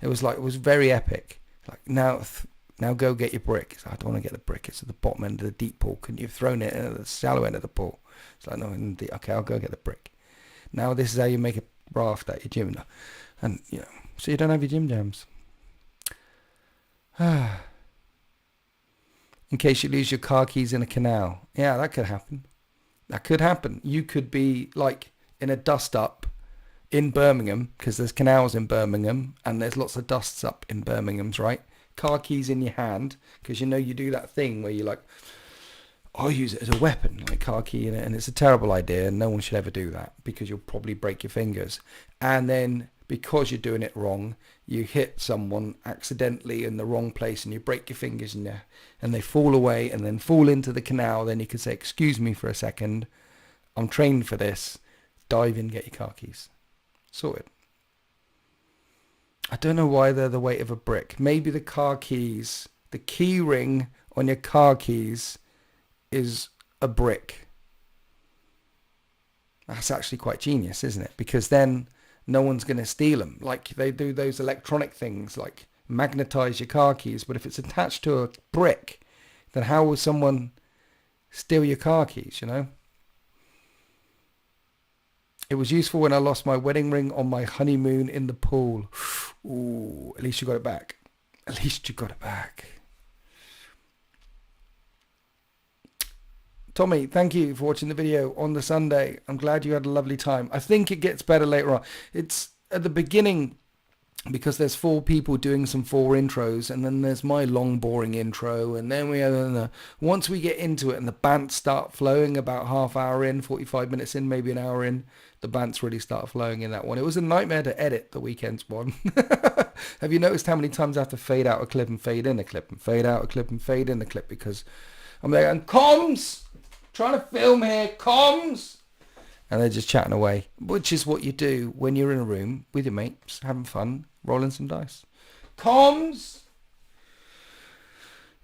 It was very epic. Like, now go get your brick. I don't want to get the brick. It's at the bottom end of the deep pool. Couldn't you have thrown it at the shallow end of the pool? It's like, no, okay, I'll go get the brick. Now this is how you make a raft at your gym. And, you know, so you don't have your gym jams. In case you lose your car keys in a canal. Yeah, that could happen. That could happen. You could be like in a dust up in Birmingham, because there's canals in Birmingham and there's lots of dusts up in Birmingham's, right? Car keys in your hand, because you know you do that thing where you like I'll use it as a weapon, like car key in it, and it's a terrible idea, and no one should ever do that because you'll probably break your fingers. And then because you're doing it wrong, you hit someone accidentally in the wrong place, and you break your fingers, and they fall away, and then fall into the canal. Then you can say, "Excuse me for a second, I'm trained for this." Dive in, get your car keys, sorted. I don't know why they're the weight of a brick. Maybe the car keys, the key ring on your car keys is a brick. That's actually quite genius, isn't it? Because then no one's going to steal them. Like they do those electronic things, like magnetize your car keys. But if it's attached to a brick, then how will someone steal your car keys, you know? It was useful when I lost my wedding ring on my honeymoon in the pool. Ooh, at least you got it back. At least you got it back. Tommy, thank you for watching the video on the Sunday. I'm glad you had a lovely time. I think it gets better later on. It's at the beginning because there's 4 people doing some 4 intros, and then there's my long boring intro, and then we have once we get into it and the bants start flowing about half hour in, 45 minutes in, maybe an hour in, the bants really start flowing in that one. It was a nightmare to edit the weekend's one. Have you noticed how many times I have to fade out a clip and fade in a clip and fade out a clip and fade in a clip because I'm there and comms, trying to film here, comms, and they're just chatting away, which is what you do when you're in a room with your mates having fun, rolling some dice. Comms.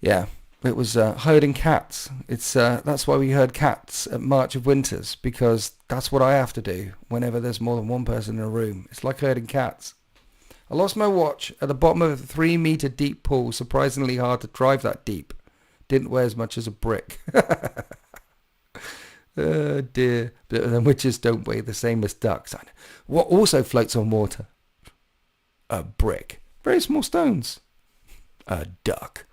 Yeah, it was herding cats. It's that's why we herd cats at March of Winters, because that's what I have to do whenever there's more than one person in a room. It's like herding cats. I lost my watch at the bottom of a 3-meter deep pool. Surprisingly hard to drive that deep. Didn't weigh as much as a brick. Oh dear. But then witches don't weigh the same as ducks. What also floats on water? A brick. Very small stones. A duck.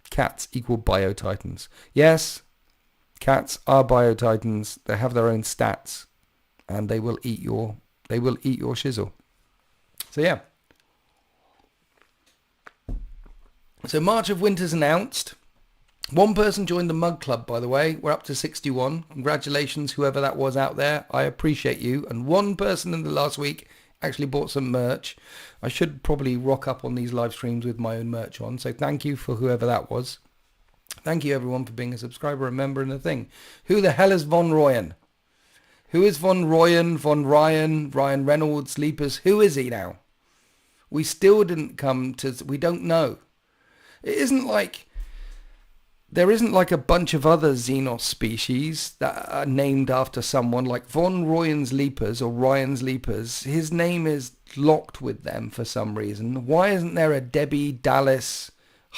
Cats equal biotitans. Yes, cats are biotitans. They have their own stats, and they will eat your shizzle. So yeah. So March of Winter's announced. 1 person joined the Mug Club, by the way. We're up to 61. Congratulations, whoever that was out there. I appreciate you. And 1 person in the last week actually bought some merch. I should probably rock up on these live streams with my own merch on. So thank you for whoever that was. Thank you, everyone, for being a subscriber and member in the thing. Who the hell is Von Royen? Who is Von Royen, Von Ryan, Ryan Reynolds, Leapers? Who is he now? We still didn't come to... We don't know. It isn't like... There isn't like a bunch of other Xenos species that are named after someone like Von Royen's Leapers or Ryan's Leapers. His name is locked with them for some reason. Why isn't there a Debbie Dallas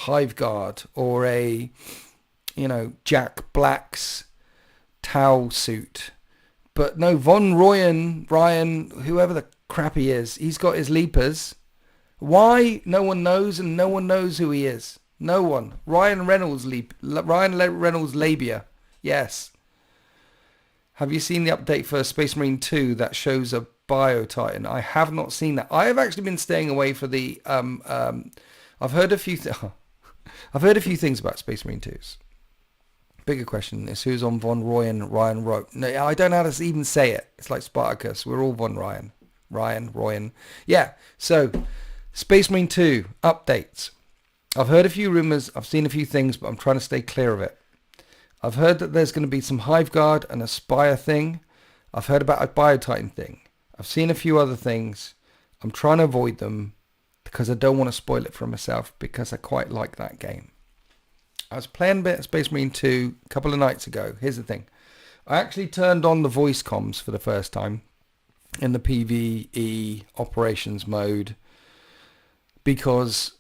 Hiveguard or a, Jack Black's Tau suit? But no, Von Royen, Ryan, whoever the crap he is, he's got his Leapers. Why? No one knows, and no one knows who he is. No one. Ryan Reynolds labia. Yes. Have you seen the update for Space Marine 2 that shows a Biotitan? I have not seen that. I have actually been staying away for the I've heard a few things about Space Marine 2s. Bigger question is who's on Von Royen, Ryan Roy. No, I don't know how to even say it. It's like Spartacus. We're all Von Ryan. Royen. Yeah. So Space Marine 2 updates. I've heard a few rumours, I've seen a few things, but I'm trying to stay clear of it. I've heard that there's going to be some Hiveguard and a Spire thing. I've heard about a Biotitan thing. I've seen a few other things. I'm trying to avoid them because I don't want to spoil it for myself because I quite like that game. I was playing a bit of Space Marine 2 a couple of nights ago. Here's the thing. I actually turned on the voice comms for the first time in the PvE operations mode because...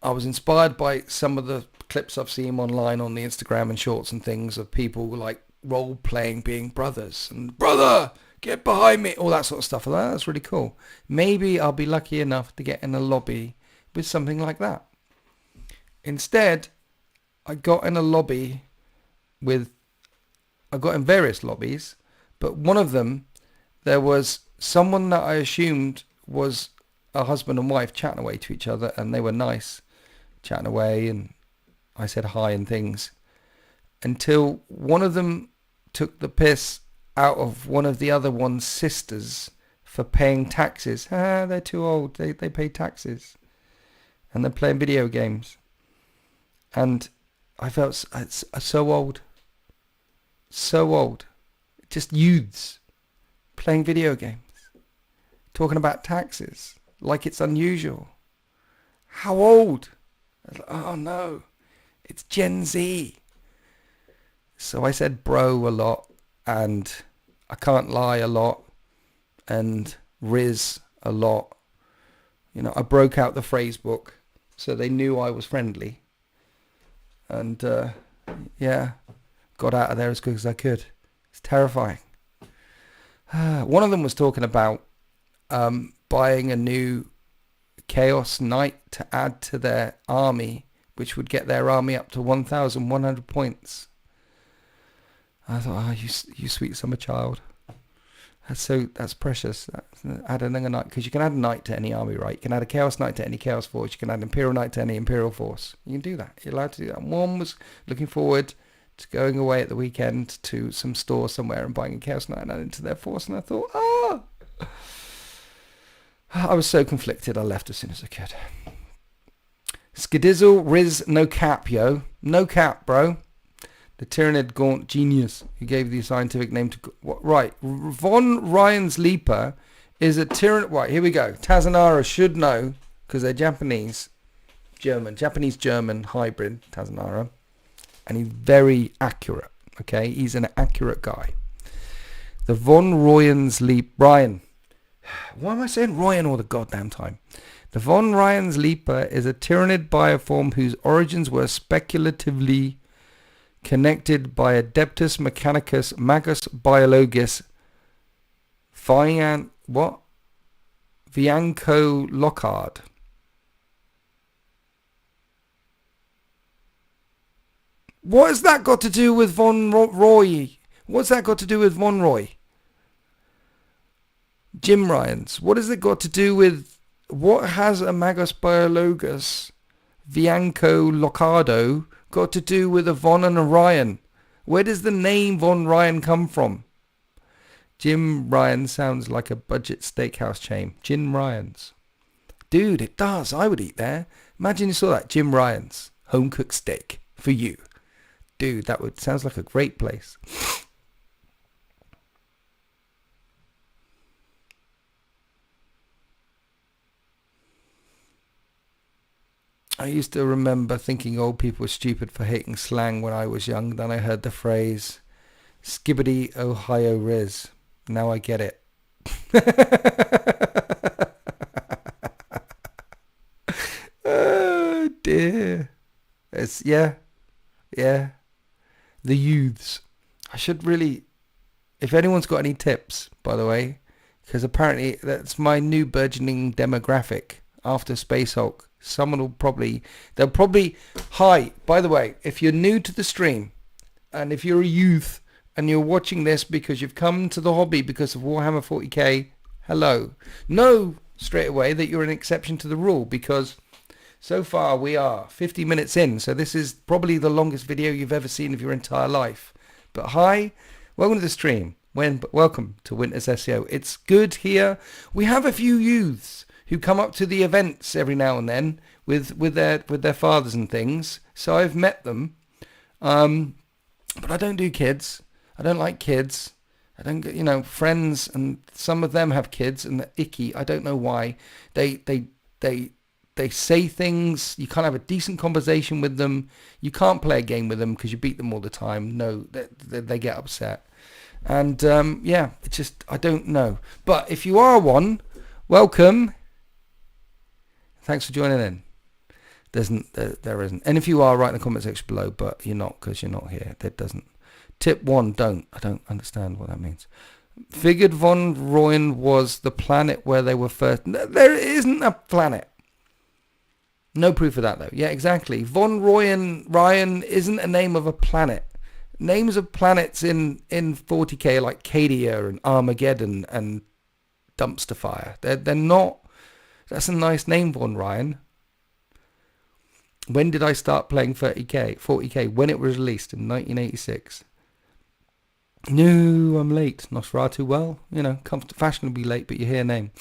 I was inspired by some of the clips I've seen online on the Instagram and shorts and things of people like role-playing being brothers and brother, get behind me, all that sort of stuff. That's really cool. Maybe I'll be lucky enough to get in a lobby with something like that. Instead, I got in various lobbies, but one of them, there was someone that I assumed was a husband and wife chatting away to each other, and they were nice. Chatting away, and I said hi and things, until one of them took the piss out of one of the other one's sisters for paying taxes. They're too old. They pay taxes. And they're playing video games. And I felt so old. So old. Just youths playing video games. Talking about taxes like it's unusual. How old? Oh no. It's Gen Z. So I said bro a lot. And I can't lie a lot. And Riz a lot. You know, I broke out the phrase book so they knew I was friendly. And yeah, got out of there as quick as I could. It's terrifying. One of them was talking about buying a new Chaos Knight to add to their army, which would get their army up to 1,100 points. I thought, you sweet summer child. That's precious. Adding a knight, because you can add a knight to any army, right? You can add a Chaos Knight to any Chaos Force. You can add Imperial Knight to any Imperial Force. You can do that. You're allowed to do that. One was looking forward to going away at the weekend to some store somewhere and buying a Chaos Knight and adding to their force, and I thought, I was so conflicted. I left as soon as I could. Skidizzle, Riz, no cap, yo. No cap, bro. The Tyrannid Gaunt genius who gave the scientific name to... Right. Von Ryan's Leaper is a Tyrannid... Right, here we go. Tazanara should know, because they're Japanese-German hybrid, Tazanara. And he's very accurate, okay? He's an accurate guy. The Von Ryan's Leap... Ryan. Why am I saying Ryan all the goddamn time? The Von Ryan's Leaper is a Tyrannid bioform whose origins were speculatively connected by Adeptus Mechanicus Magus Biologus Vianco Lockhart. What has that got to do with Von Roy? What's that got to do with Von Roy? Jim Ryans. What has it got to do with... What has a Magus Biologus Vianco Loccardo got to do with a Von and a Ryan? Where does the name Von Ryan come from? Jim Ryan sounds like a budget steakhouse chain. Jim Ryan's. Dude, it does. I would eat there. Imagine you saw that. Jim Ryan's. Home cooked steak. For you. Dude, sounds like a great place. I used to remember thinking old people were stupid for hating slang when I was young. Then I heard the phrase, Skibbity Ohio Riz. Now I get it. Oh dear. Yeah. The youths. I should really, if anyone's got any tips, by the way, because apparently that's my new burgeoning demographic after Space Hulk. They'll probably, hi, by the way, if you're new to the stream, and if you're a youth, and you're watching this because you've come to the hobby because of Warhammer 40k, hello. Know straight away that you're an exception to the rule, because so far we are 50 minutes in, so this is probably the longest video you've ever seen of your entire life. But hi, welcome to the stream. Welcome to Winter's SEO. It's good here. We have a few youths who come up to the events every now and then with their fathers and things. So I've met them, but I don't do kids. I don't like kids. I don't get, friends, and some of them have kids and they're icky. I don't know why. They say things. You can't have a decent conversation with them. You can't play a game with them because you beat them all the time. No, they get upset. And it's just, I don't know. But if you are one, welcome. Thanks for joining in. There isn't. And if you are, write in the comment section below, but you're not because you're not here. That doesn't. Tip 1, don't. I don't understand what that means. Figured Von Ryan was the planet where they were first. There isn't a planet. No proof of that, though. Yeah, exactly. Von Ryan isn't a name of a planet. Names of planets in 40k like Cadia and Armageddon and Dumpster Fire. They're not... That's a nice name, Von Ryan. When did I start playing 30k, 40k? When it was released in 1986. No, I'm late. Nosferatu, well, fashionably late, but you hear name.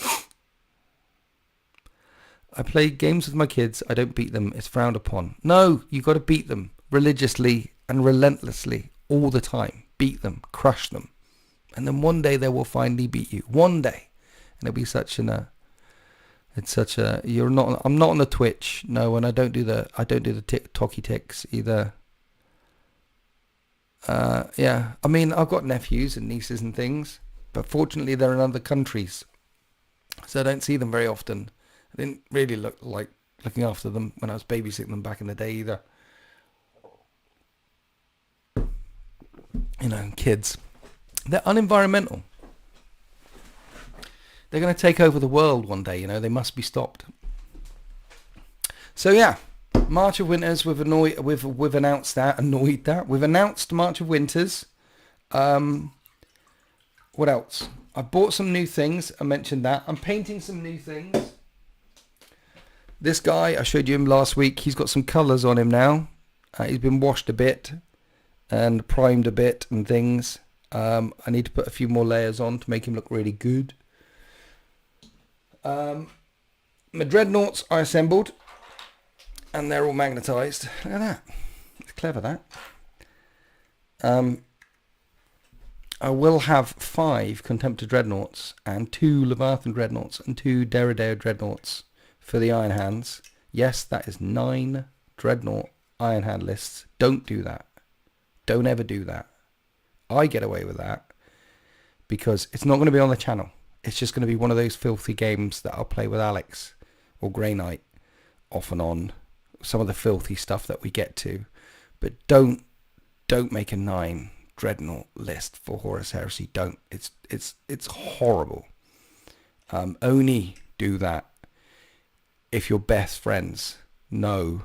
I play games with my kids. I don't beat them. It's frowned upon. No, you got to beat them religiously and relentlessly all the time. Beat them, crush them, and then one day they will finally beat you. One day, and it'll be such an. It's such a. You're not. I'm not on the Twitch. No, and I don't do the talkie ticks either. Yeah, I mean, I've got nephews and nieces and things, but fortunately they're in other countries, so I don't see them very often. I didn't really look like looking after them when I was babysitting them back in the day either. Kids. They're unenvironmental. They're going to take over the world one day, they must be stopped. So yeah, March of Winters, we've announced that. We've announced March of Winters. What else? I bought some new things. I mentioned that. I'm painting some new things. This guy, I showed you him last week. He's got some colours on him now. He's been washed a bit and primed a bit and things. I need to put a few more layers on to make him look really good. My dreadnoughts I assembled, and they're all magnetized. Look at that. It's clever, that. I will have 5 Contemptor dreadnoughts and 2 Leviathan dreadnoughts and 2 Derrideo dreadnoughts for the Iron Hands. Yes, that is 9 dreadnought Iron Hand lists. Don't do that. Don't ever do that. I get away with that because it's not going to be on the channel. It's just going to be one of those filthy games that I'll play with Alex or Grey Knight off and on. Some of the filthy stuff that we get to. But don't make a 9 dreadnought list for Horus Heresy. Don't. It's horrible. Only do that if your best friends know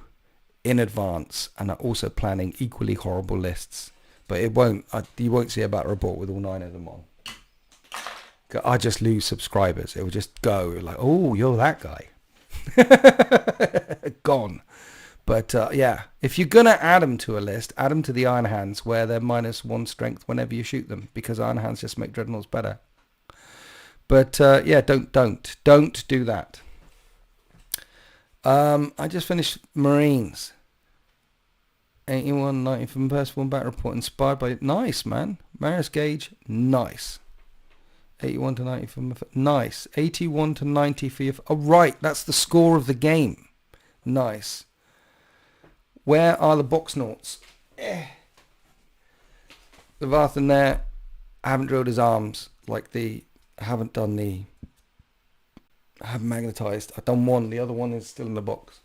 in advance and are also planning equally horrible lists. But you won't see a battle report with all 9 of them on. I just lose subscribers. It will just go like, oh, you're that guy. Gone. But yeah, if you're going to add them to a list, add them to the Iron Hands where they're -1 strength whenever you shoot them, because Iron Hands just make dreadnoughts better. But yeah, don't do that. I just finished Marines. 81, 90 from the first one battle report, inspired by... Nice, man. Marius Gage, nice. 81 to 90 from... Nice. 81 to 90 for your... Oh, right, that's the score of the game. Nice. Where are the box noughts? Leviathan there. I haven't drilled his arms. I haven't done the... I haven't magnetized. I've done one. The other one is still in the box.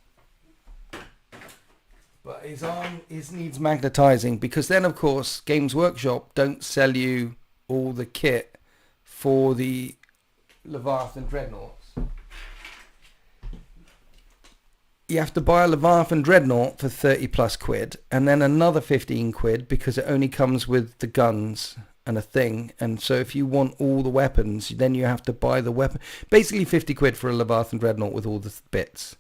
But his arm needs magnetizing, because then, of course, Games Workshop don't sell you all the kit for the Leviathan Dreadnoughts. You have to buy a Leviathan Dreadnought for 30 plus quid, and then another 15 quid because it only comes with the guns and a thing. And so if you want all the weapons, then you have to buy the weapon. Basically 50 quid for a Leviathan Dreadnought with all the bits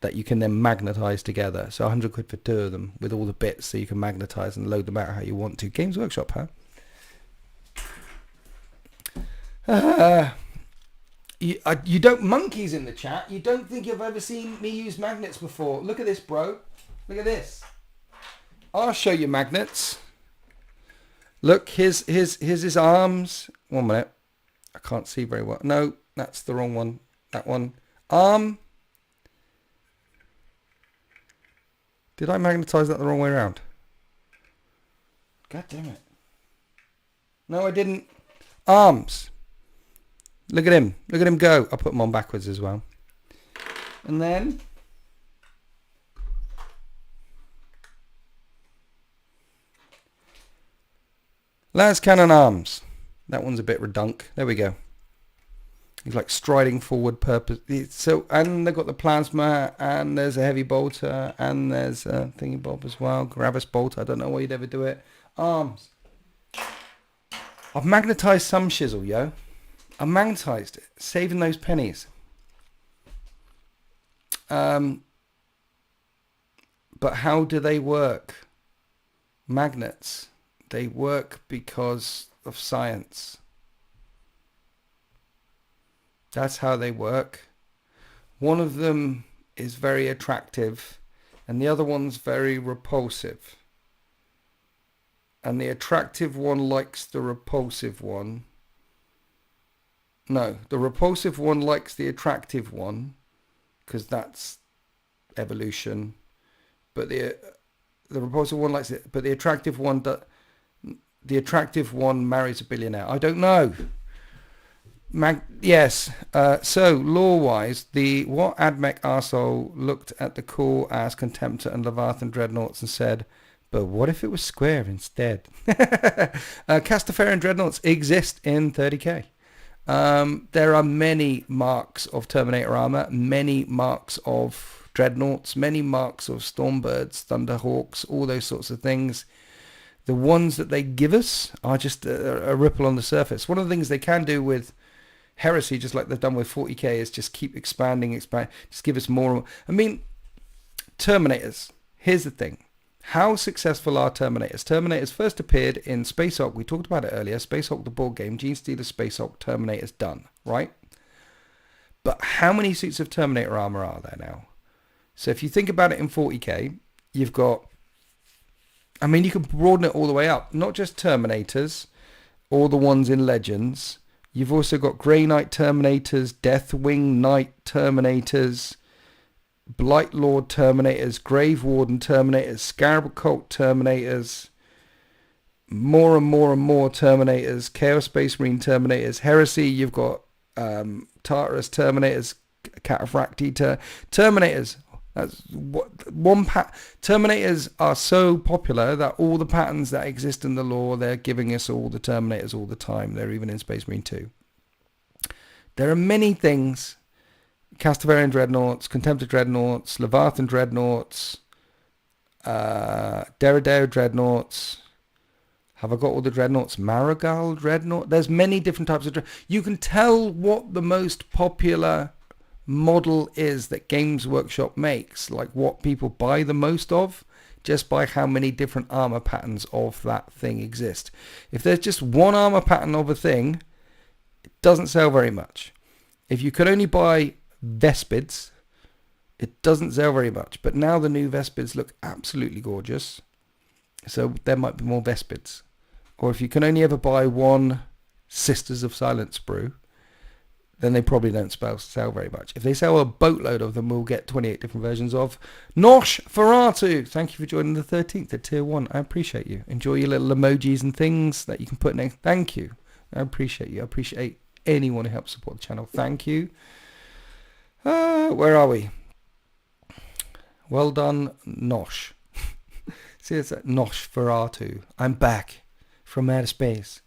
that you can then magnetize together. So 100 quid for 2 of them with all the bits, so you can magnetize and load them out how you want to. Games Workshop, huh? You don't... Monkeys in the chat. You don't think you've ever seen me use magnets before. Look at this, bro. Look at this. I'll show you magnets. Look, here's his arms. 1 minute. I can't see very well. No, that's the wrong one. That one. Arm. Did I magnetize that the wrong way around? God damn it. No, I didn't. Arms. Look at him. Look at him go. I'll put them on backwards as well. And then... Las Cannon arms. That one's a bit redunk. There we go. He's like striding forward purpose. So, and they've got the plasma, and there's a heavy bolter, and there's a thingy bob as well. Gravis bolter. I don't know why you'd ever do it. Arms. I've magnetized some shizzle, yo. I magnetized it, saving those pennies. But how do they work? Magnets. They work because of science. That's how they work. One of them is very attractive and the other one's very repulsive. And the attractive one likes the repulsive one. No, the repulsive one likes the attractive one because that's evolution. But the repulsive one likes it, but the attractive one marries a billionaire. I don't know. Yes. So lore-wise, what Admech arsehole looked at the core as Contemptor and Leviathan Dreadnoughts and said, but what if it was square instead? Castafarian Dreadnoughts exist in 30k. There are many marks of Terminator armor, many marks of Dreadnoughts, many marks of Stormbirds, Thunderhawks, all those sorts of things. The ones that they give us are just a ripple on the surface. One of the things they can do with Heresy, just like they've done with 40k, is just keep expanding, just give us more. I mean, Terminators. Here's the thing. How successful are Terminators? Terminators first appeared in Space Hulk. We talked about it earlier. Space Hulk, the board game. Gene Stealer, Space Hulk, Terminators, done. Right? But how many suits of Terminator armor are there now? So if you think about it in 40k, you've got... I mean, you can broaden it all the way up. Not just Terminators, or the ones in Legends. You've also got Grey Knight Terminators, Deathwing Knight Terminators, Blight Lord Terminators, Grave Warden Terminators, Scarab Cult Terminators, more and more and more Terminators, Chaos Space Marine Terminators, Heresy, you've got Tartarus Terminators, Cataphracti Terminators. That's Terminators are so popular that all the patterns that exist in the lore, they're giving us all the Terminators all the time. They're even in Space Marine 2. There are many things. Castafarian Dreadnoughts, Contemptor Dreadnoughts, Leviathan Dreadnoughts, Derrideo Dreadnoughts. Have I got all the Dreadnoughts? Marigal Dreadnought. There's many different types of You can tell what the most popular model is that Games Workshop makes, like what people buy the most of, just by how many different armor patterns of that thing exist. If there's just one armor pattern of a thing, it doesn't sell very much. If you can only buy Vespids, it doesn't sell very much. But now the new Vespids look absolutely gorgeous, so there might be more Vespids. Or if you can only ever buy one Sisters of Silent Sprue, then they probably don't sell very much. If they sell a boatload of them, we'll get 28 different versions of Nosh Ferratu. Thank you for joining the 13th at Tier 1. I appreciate you. Enjoy your little emojis and things that you can put next. Thank you. I appreciate you. I appreciate anyone who helps support the channel. Thank you. Where are we? Well done, Nosh. See, it's Nosh Ferratu. I'm back from outer space.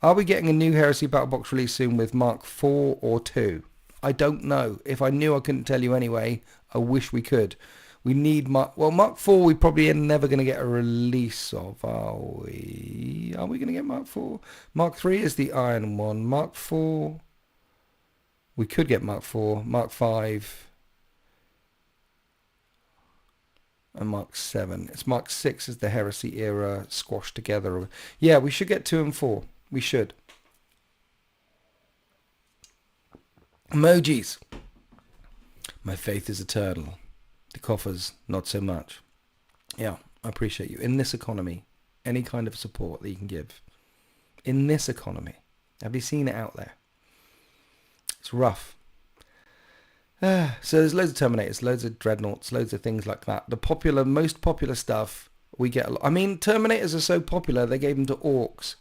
Are we getting a new Heresy Battle Box release soon with Mark 4 or 2? I don't know. If I knew, I couldn't tell you anyway. I wish we could. We need Mark 4 we probably are never going to get a release of, are we? Are we going to get Mark 4? Mark 3 is the Iron one. Mark 4, we could get Mark 4. Mark 5 and Mark 7. It's Mark 6 is the Heresy era squashed together. Yeah, we should get 2 and 4. We should. Emojis. My faith is eternal. The coffers, not so much. Yeah, I appreciate you. In this economy, any kind of support that you can give. In this economy. Have you seen it out there? It's rough. So there's loads of Terminators, loads of Dreadnoughts, loads of things like that. The most popular stuff, we get a lot. I mean, Terminators are so popular, they gave them to Orcs.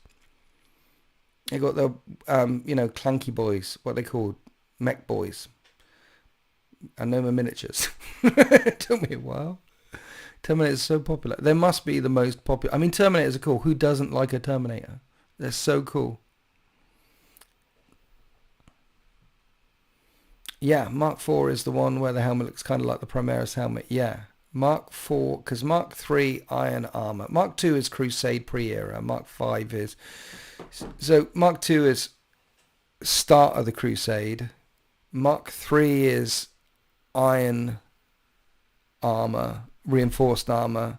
They got the, clanky boys, what they called, mech boys. And no more miniatures. It took me a while. Terminators are so popular. They must be the most popular. I mean, Terminators are cool. Who doesn't like a Terminator? They're so cool. Yeah, Mark 4 is the one where the helmet looks kind of like the Primaris helmet. Yeah. Mark 4, because Mark 3, Iron Armor. Mark 2 is Crusade pre-era. Mark 5 is... So Mark 2 is start of the Crusade. Mark 3 is Iron Armor. reinforced armor.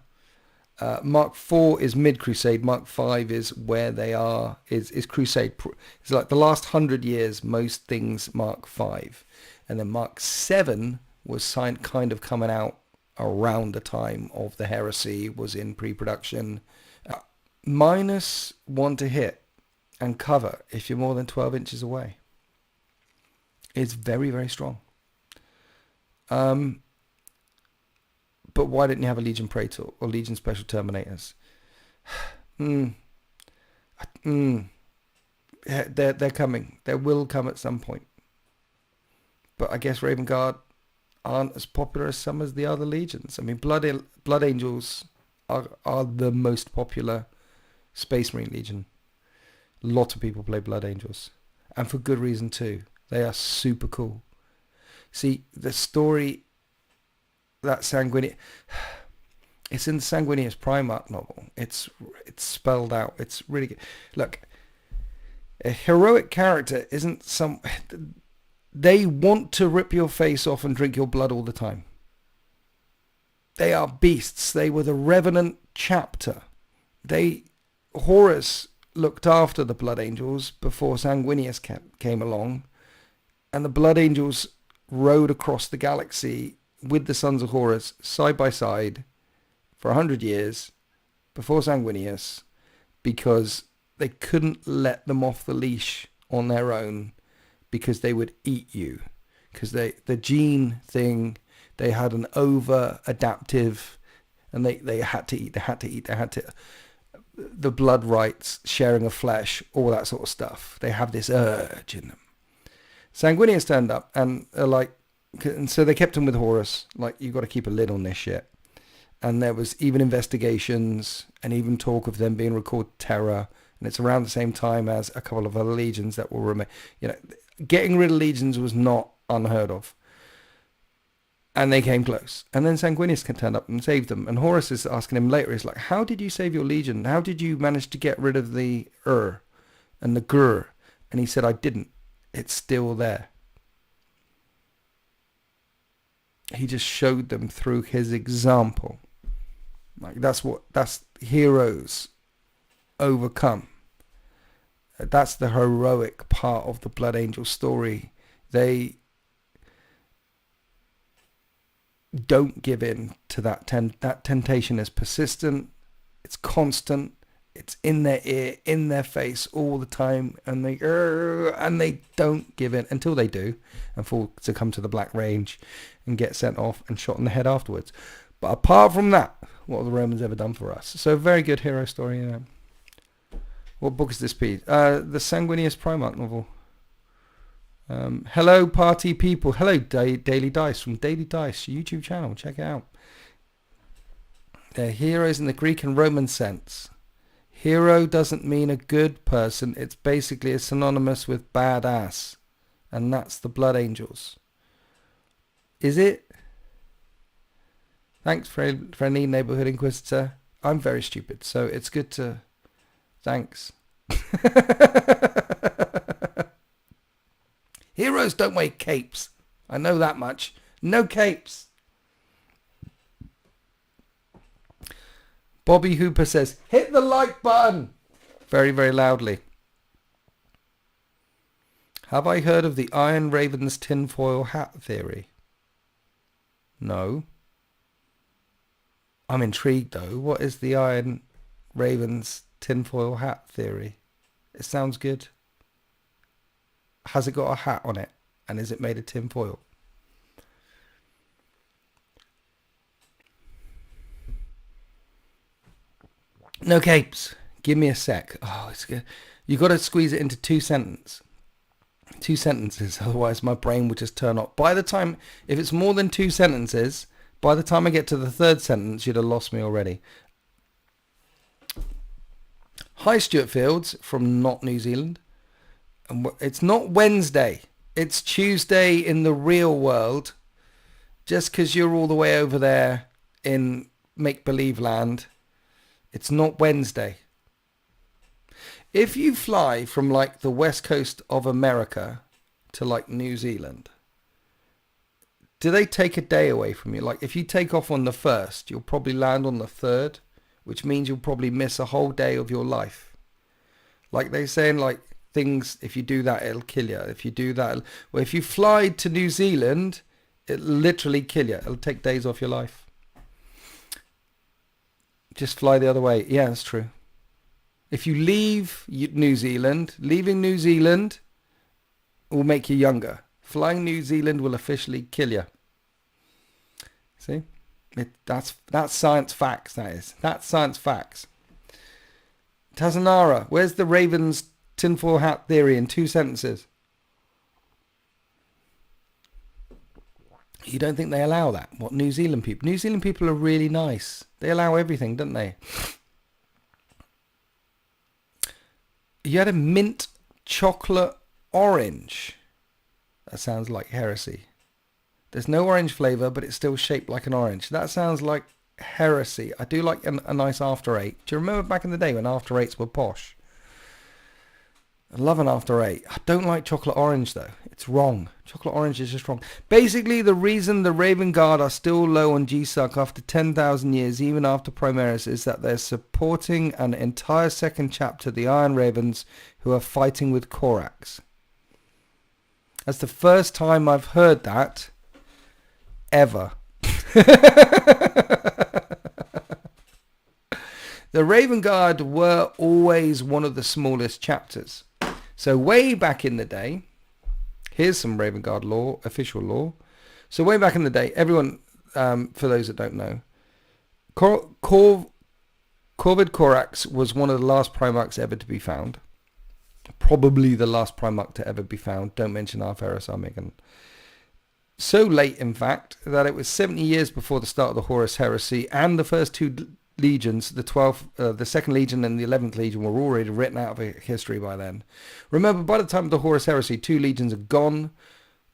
Mark 4 is mid-Crusade. Mark 5 is where they are, is Crusade. It's like the last 100 years, most things Mark 5. And then Mark 7 was kind of coming out around the time of the Heresy, was in pre-production. -1 to hit and cover if you're more than 12 inches away. It's very, very strong. But why didn't you have a Legion Praetor or Legion Special Terminators? They're coming. They will come at some point. But I guess Raven Guard aren't as popular as some of the other legions. I mean, Blood Angels are the most popular Space Marine Legion. A lot of people play Blood Angels. And for good reason too. They are super cool. See, the story... that Sanguinius, it's in the Sanguinius Primarch novel. It's spelled out. It's really good. Look, a heroic character isn't some... They want to rip your face off and drink your blood all the time. They are beasts. They were the Revenant chapter. Horus looked after the Blood Angels before Sanguinius came along, and the Blood Angels rode across the galaxy with the Sons of Horus side by side for 100 years before Sanguinius, because they couldn't let them off the leash on their own, because they would eat you. Because the gene thing, they had an over adaptive, and they had to eat, the blood rights, sharing of flesh, all that sort of stuff. They have this urge in them. Sanguinius turned up and and so they kept him with Horus. Like, you got to keep a lid on this shit. And there was even investigations and even talk of them being recorded terror. And it's around the same time as a couple of other legions that will remain. You know, getting rid of legions was not unheard of. And they came close. And then Sanguinius turned up and saved them. And Horus is asking him later, he's like, how did you save your legion? How did you manage to get rid of the and the Gur? And he said, I didn't. It's still there. He just showed them through his example. Like, that's heroes overcome. That's the heroic part of the Blood Angel story. They don't give in to that. That temptation is persistent. It's constant. It's in their ear, in their face all the time, and they don't give in until they do, and succumb to the Black Range, and get sent off and shot in the head afterwards. But apart from that, what have the Romans ever done for us? So, very good hero story. What book is this, Pete? The Sanguinius Primarch novel. Hello, party people. Hello, Daily Dice from Daily Dice YouTube channel. Check it out. They're heroes in the Greek and Roman sense. Hero doesn't mean a good person. It's basically synonymous with badass. And that's the Blood Angels. Is it? Thanks, friendly neighborhood inquisitor. I'm very stupid, so it's good to... Thanks. Heroes don't wear capes. I know that much. No capes. Bobby Hooper says, hit the like button. Very, very loudly. Have I heard of the Iron Raven's tinfoil hat theory? No. I'm intrigued though. What is the Iron Raven's tinfoil hat theory? It sounds good. Has it got a hat on it? And is it made of tinfoil? No capes. Give me a sec. Oh, it's good. You got to squeeze it into two sentences, otherwise my brain will just turn off. By the time, if it's more than 2 sentences, by the time I get to the 3rd sentence, you'd have lost me already. Hi, Stuart Fields from not New Zealand. And it's not Wednesday. It's Tuesday in the real world. Just because you're all the way over there in make-believe land, it's not Wednesday. If you fly from like the west coast of America to like New Zealand, do they take a day away from you? Like if you take off on the 1st, you'll probably land on the 3rd, which means you'll probably miss a whole day of your life. Like they're saying, like things, if you do that, it'll kill you. If you do that, well, if you fly to New Zealand, it'll literally kill you. It'll take days off your life. Just fly the other way. Yeah, that's true. If you leave New Zealand, leaving New Zealand will make you younger. Flying New Zealand will officially kill you. See? That's science facts, that is. That's science facts. Tazanara, where's the Ravens tinfoil hat theory in 2 sentences? You don't think they allow that? What, New Zealand people? New Zealand people are really nice. They allow everything, don't they? You had a mint chocolate orange. That sounds like heresy. There's no orange flavour, but it's still shaped like an orange. That sounds like heresy. I do like a nice after eight. Do you remember back in the day when after eights were posh? I love an after eight. I don't like chocolate orange though. It's wrong. Chocolate orange is just wrong. Basically, the reason the Raven Guard are still low on GSUC after 10,000 years, even after Primaris, is that they're supporting an entire second chapter, the Iron Ravens, who are fighting with Corax. That's the first time I've heard that ever. The Raven Guard were always one of the smallest chapters. So way back in the day, here's some Raven Guard law, official law. So way back in the day, everyone, for those that don't know, Corvid Corax was one of the last Primarchs ever to be found. Probably the last Primarch to ever be found. Don't mention Horus Heresy. So late, in fact, that it was 70 years before the start of the Horus Heresy, and the first 2 legions, the 12th, the 2nd Legion and the 11th Legion, were already written out of history by then. Remember, by the time of the Horus Heresy, 2 legions are gone.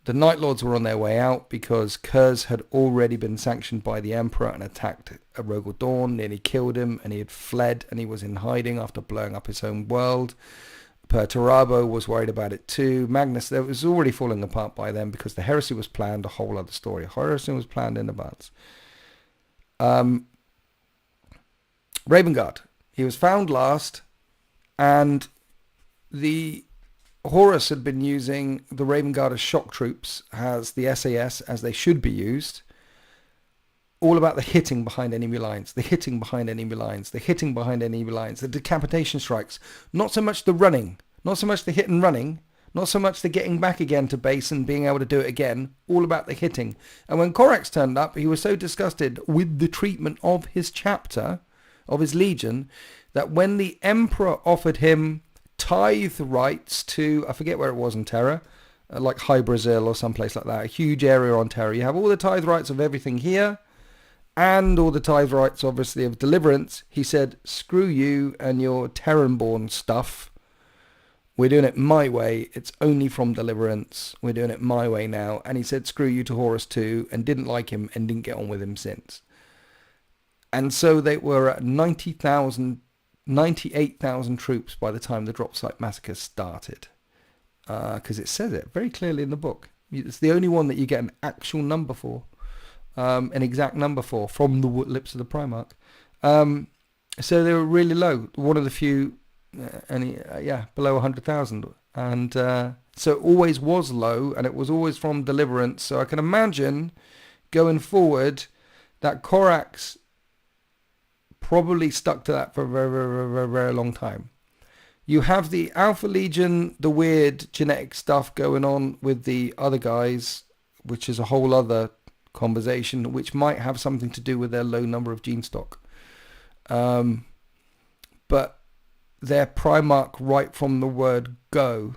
The Night Lords were on their way out because Kurz had already been sanctioned by the Emperor and attacked Rogel Dawn, nearly killed him, and he had fled, and he was in hiding after blowing up his own world. Perturabo was worried about it too. Magnus, it was already falling apart by then because the heresy was planned, a whole other story. Heresy was planned in advance. Raven Guard, he was found last, and the Horus had been using the Raven Guard as shock troops, as the SAS, as they should be used. All about the hitting behind enemy lines, the hitting behind enemy lines, the hitting behind enemy lines, the decapitation strikes. Not so much the running, not so much the hit and running, not so much the getting back again to base and being able to do it again. All about the hitting. And when Corax turned up, he was so disgusted with the treatment of his chapter, of his legion, that when the Emperor offered him tithe rights to, I forget where it was in Terra, like High Brazil or someplace like that, a huge area on Terra. You have all the tithe rights of everything here, and all the tithe rights, obviously, of Deliverance. He said, screw you and your Terran-born stuff. We're doing it my way. It's only from Deliverance. We're doing it my way now. And he said, screw you to Horus too, and didn't like him and didn't get on with him since. And so they were at 98,000 troops by the time the drop site massacre started. Because it says it very clearly in the book. It's the only one that you get an actual number for. An exact number for, from the lips of the Primarch. So they were really low. One of the few, below 100,000. And so it always was low, and it was always from Deliverance. So I can imagine, going forward, that Corax probably stuck to that for a very, very, very, very long time. You have the Alpha Legion, the weird genetic stuff going on with the other guys, which is a whole other conversation, which might have something to do with their low number of gene stock. But their Primarch, right from the word go,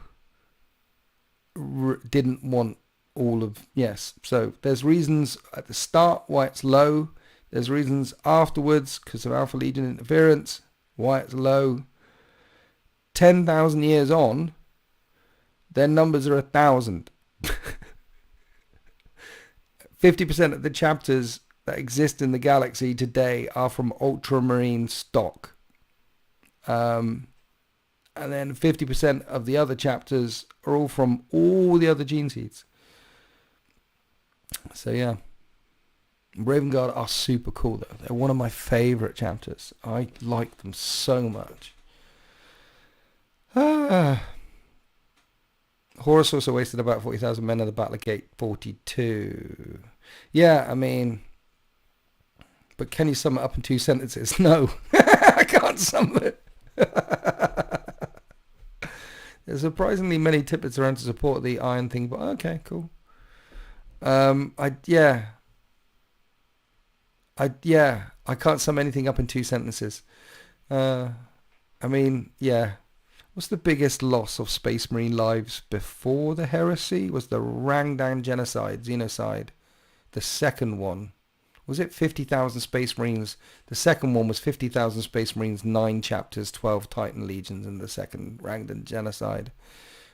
didn't want all of... Yes, so there's reasons at the start why it's low. There's reasons afterwards, because of Alpha Legion interference, why it's low. 10,000 years on, their numbers are 1,000. 50% of the chapters that exist in the galaxy today are from ultramarine stock. And then 50% of the other chapters are all from all the other gene seeds. So yeah, Raven Guard are super cool though. They're one of my favourite chapters. I like them so much. Horus also wasted about 40,000 men at the Battle of Gate 42. Yeah, I mean, but can you sum it up in 2 sentences? No, I can't sum it. There's surprisingly many tidbits around to support the iron thing, but okay, cool. I can't sum anything up in 2 sentences. I mean, yeah. What's the biggest loss of Space Marine lives before the heresy? Was the Rangdan genocide. The second one. Was it 50,000 Space Marines? The second one was 50,000 Space Marines, 9 chapters, 12 Titan legions in the second Rangdan genocide.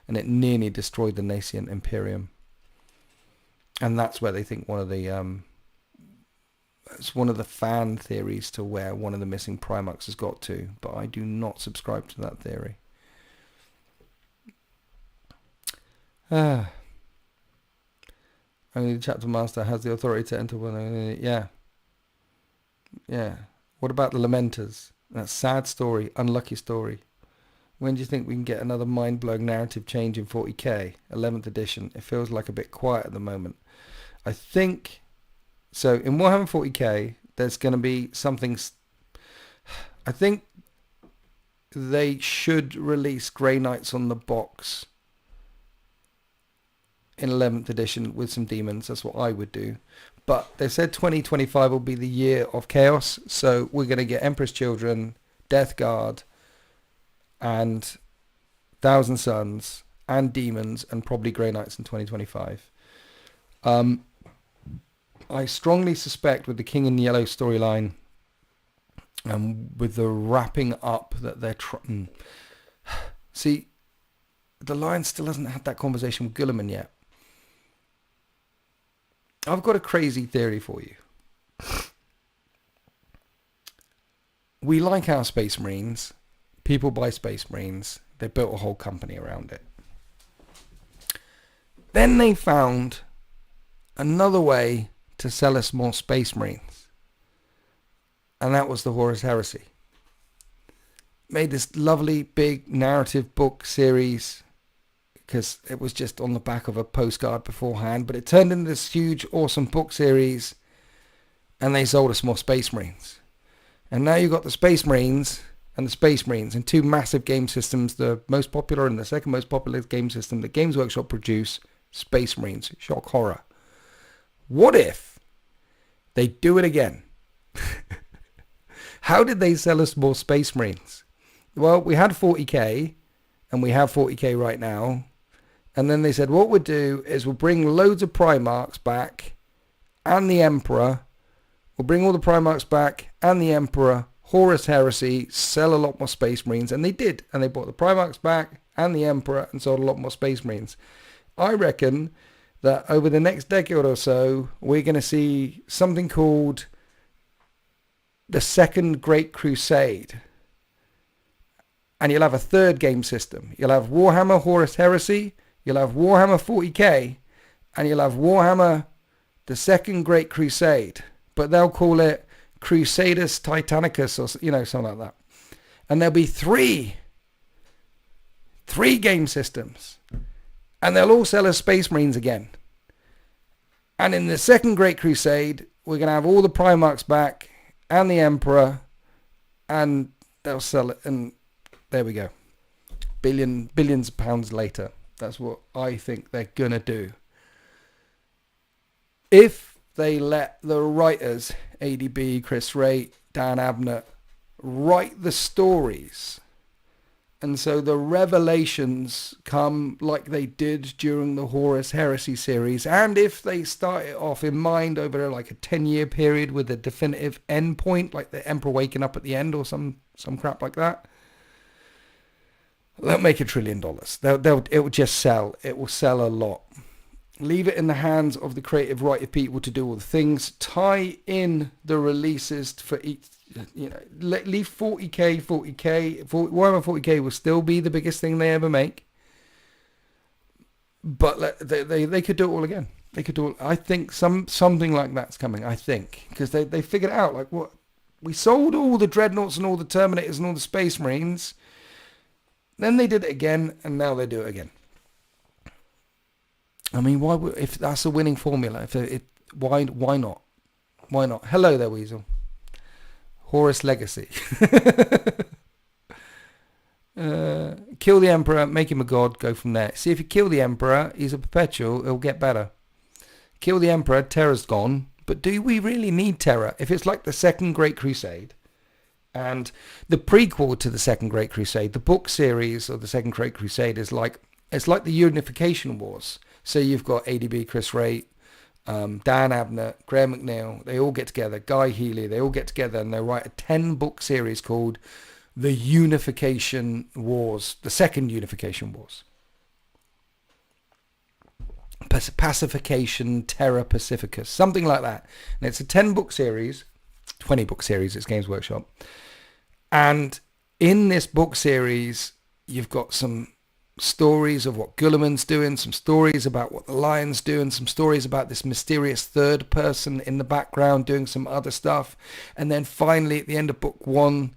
And it nearly destroyed the nascent Imperium. And that's where they think it's one of the fan theories to where one of the missing Primarchs has got to. But I do not subscribe to that theory. Only the chapter master has the authority to enter one. Yeah. What about the Lamenters? That sad story, unlucky story. When do you think we can get another mind-blowing narrative change in 40k? 11th edition. It feels like a bit quiet at the moment. I think... So, in Warhammer 40k, there's going to be something... I think they should release Grey Knights on the box in 11th edition with some demons. That's what I would do. But they said 2025 will be the year of chaos. So we're going to get Emperor's Children, Death Guard, and Thousand Sons, and demons, and probably Grey Knights in 2025. I strongly suspect with the King in Yellow storyline, and with the wrapping up that they're trying... See, the Lion still hasn't had that conversation with Guilliman yet. I've got a crazy theory for you. We like our Space Marines. People buy Space Marines. They built a whole company around it. Then they found another way to sell us more Space Marines. And that was the Horus Heresy. Made this lovely big narrative book series, because it was just on the back of a postcard beforehand, but it turned into this huge, awesome book series, and they sold us more Space Marines. And now you've got the Space Marines and the Space Marines in 2 massive game systems, the most popular and the second most popular game system that Games Workshop produce, Space Marines. Shock horror. What if they do it again? How did they sell us more Space Marines? Well, we had 40k, and we have 40k right now. And then they said, what we'll do is we'll bring loads of Primarchs back and the Emperor. We'll bring all the Primarchs back and the Emperor. Horus Heresy, sell a lot more Space Marines. And they did. And they brought the Primarchs back and the Emperor and sold a lot more Space Marines. I reckon that over the next decade or so, we're going to see something called the Second Great Crusade. And you'll have a third game system. You'll have Warhammer Horus Heresy. You'll have Warhammer 40k, and you'll have Warhammer the Second Great Crusade. But they'll call it Crusadus Titanicus or, something like that. And there'll be three game systems. And they'll all sell us Space Marines again. And in the Second Great Crusade, we're going to have all the Primarchs back and the Emperor, and they'll sell it. And there we go. Billions of pounds later. That's what I think they're going to do. If they let the writers, ADB, Chris Ray, Dan Abnett, write the stories, and so the revelations come like they did during the Horus Heresy series, and if they start it off in mind over like a 10-year period with a definitive end point, like the Emperor waking up at the end or some crap like that, they'll make $1 trillion. It will just sell. It will sell a lot. Leave it in the hands of the creative writer people to do all the things. Tie in the releases for each. Leave 40k. Warhammer 40k will still be the biggest thing they ever make. But they could do it all again. They could do. I think something like that's coming. I think because they figured out like what we sold all the dreadnoughts and all the Terminators and all the Space Marines. Then they did it again, and now they do it again. I mean, why would, if that's a winning formula? Why not? Why not? Hello there, Weasel. Horus Legacy. Kill the Emperor, make him a god, go from there. See, if you kill the Emperor, he's a perpetual, it'll get better. Kill the Emperor, Terror's gone. But do we really need Terror? If it's like the Second Great Crusade, and the prequel to the Second Great Crusade, the book series of the Second Great Crusade is like, it's like the Unification Wars. So you've got ADB, Chris Ray, Dan Abnett, Graham McNeil, they all get together, Guy Healy, they all get together and they write a 10-book series called The Unification Wars, the Second Unification Wars. Pacification, Terra Pacificus, something like that. And it's a 10-book series, 20-book series, it's Games Workshop. And in this book series, you've got some stories of what Guilliman's doing, some stories about what the Lion's doing, some stories about this mysterious third person in the background doing some other stuff. And then finally, at the end of book 1,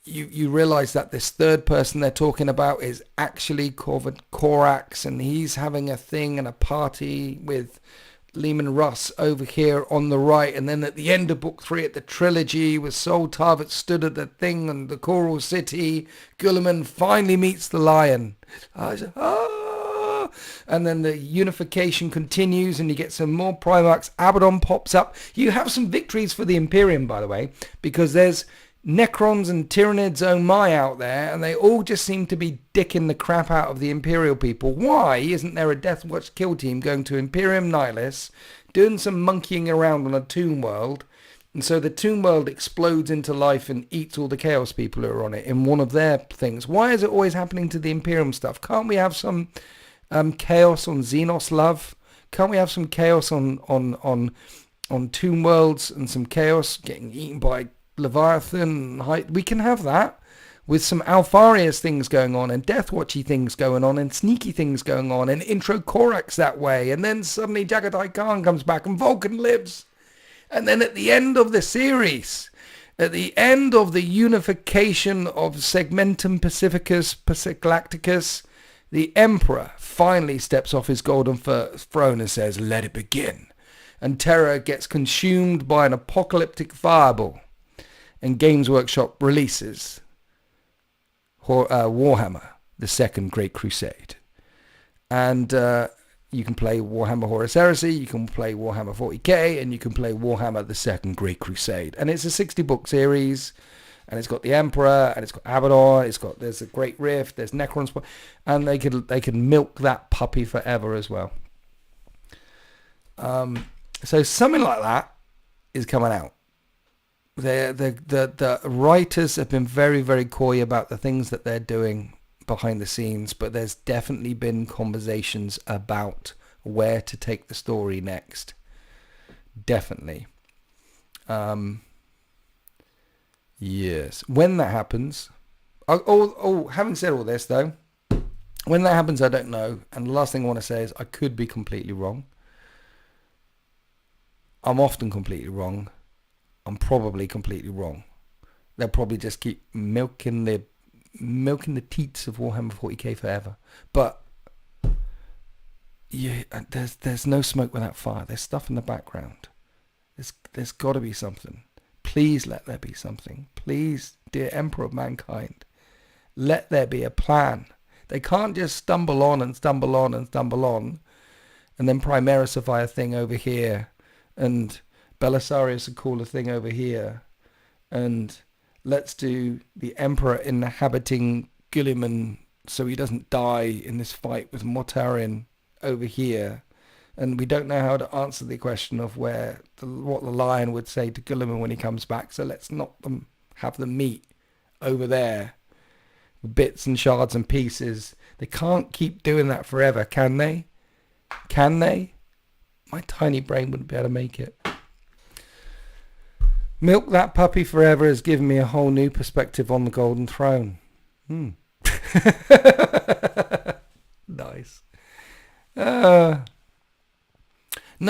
you realize that this third person they're talking about is actually Korax, and he's having a thing and a party with Lehman Russ over here on the right. And then at the end of book 3 at the trilogy, with Sol Tarvet stood at the thing and the Coral City, Guilliman finally meets the Lion. I said, ah! And then the unification continues and you get some more Primarchs. Abaddon pops up. You have some victories for the Imperium, by the way, because there's Necrons and Tyranids oh my out there, and they all just seem to be dicking the crap out of the Imperial people. Why isn't there a Death Watch kill team going to Imperium Nihilus, doing some monkeying around on a tomb world, and so the tomb world explodes into life and eats all the Chaos people who are on it in one of their things? Why is it always happening to the Imperium stuff? Can't we have some chaos on Xenos, love? Can't we have some chaos on tomb worlds and some chaos getting eaten by Leviathan? We can have that with some Alfarius things going on and Deathwatchy things going on and sneaky things going on and intro Korax that way, and then suddenly Jagatai Khan comes back and Vulcan lives, and then at the end of the series, at the end of the unification of Segmentum Pacificus Galacticus, the Emperor finally steps off his golden throne and says, "Let it begin," and Terra gets consumed by an apocalyptic fireball. And Games Workshop releases Warhammer, the Second Great Crusade. And you can play Warhammer Horus Heresy, you can play Warhammer 40k, and you can play Warhammer, the Second Great Crusade. And it's a 60-book series, and it's got the Emperor, and it's got Abaddon, there's a Great Rift, there's Necrons, and they can milk that puppy forever as well. So something like that is coming out. The writers have been very, very coy about the things that they're doing behind the scenes, but there's definitely been conversations about where to take the story next. Definitely. Yes. When that happens, having said all this though, when that happens, I don't know. And the last thing I want to say is I could be completely wrong. I'm often completely wrong. I'm probably completely wrong. They'll probably just keep milking the teats of Warhammer 40k forever. But yeah, there's no smoke without fire. There's stuff in the background. There's got to be something. Please let there be something. Please, dear Emperor of Mankind, let there be a plan. They can't just stumble on and stumble on and stumble on, and then Primaris a fire thing over here, and Belisarius a cooler thing over here, and let's do the Emperor inhabiting Guilliman so he doesn't die in this fight with Mortarion over here, and we don't know how to answer the question of what the Lion would say to Guilliman when he comes back, so let's have them meet over there, bits and shards and pieces. They can't keep doing that forever, can they? Can they? My tiny brain wouldn't be able to make it. Milk that puppy forever has given me a whole new perspective on the Golden Throne. Nice.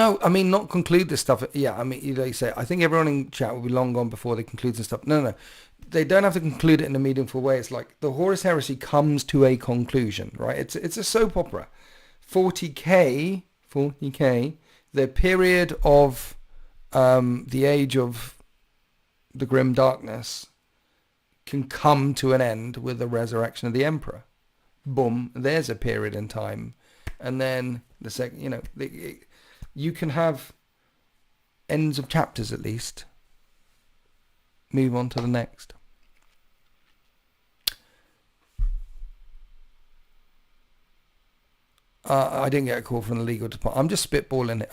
No, I mean, not conclude this stuff. Yeah, I mean, like you say, I think everyone in chat will be long gone before they conclude this stuff. No, no. They don't have to conclude it in a meaningful way. It's like the Horus Heresy comes to a conclusion, right? It's a soap opera. 40k, the period of the age of the grim darkness can come to an end with the resurrection of the Emperor. Boom, there's a period in time. And then the second, you can have ends of chapters at least. Move on to the next. I didn't get a call from the legal department. I'm just spitballing it.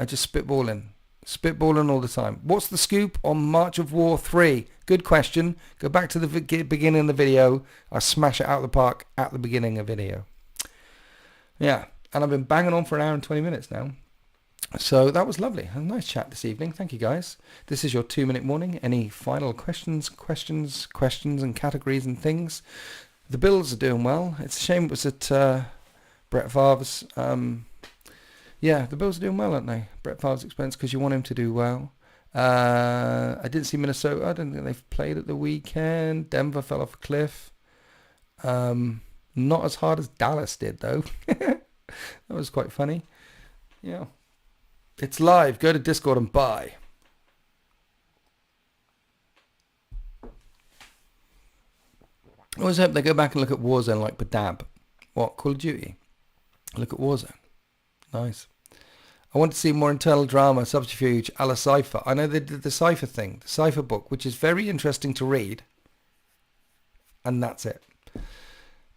Spitballing all the time. What's the scoop on March of War 3? Good question. Go back to the beginning of the video. I smash it out of the park at the beginning of the video. Yeah, and I've been banging on for an hour and 20 minutes now. So that was lovely. A nice chat this evening. Thank you, guys. This is your 2-minute warning. Any final questions and categories and things? The Bills are doing well. It's a shame it was at Brett Favre's. Yeah, the Bills are doing well, aren't they? Brett Favre's expense, because you want him to do well. I didn't see Minnesota. I don't think they've played at the weekend. Denver fell off a cliff. Not as hard as Dallas did, though. That was quite funny. Yeah. It's live. Go to Discord and buy. I always hope they go back and look at Warzone like Badab. What? Call of Duty? Look at Warzone. Nice. I want to see more internal drama, subterfuge, a la Cypher. I know they did the Cypher thing, the Cypher book, which is very interesting to read. And that's it.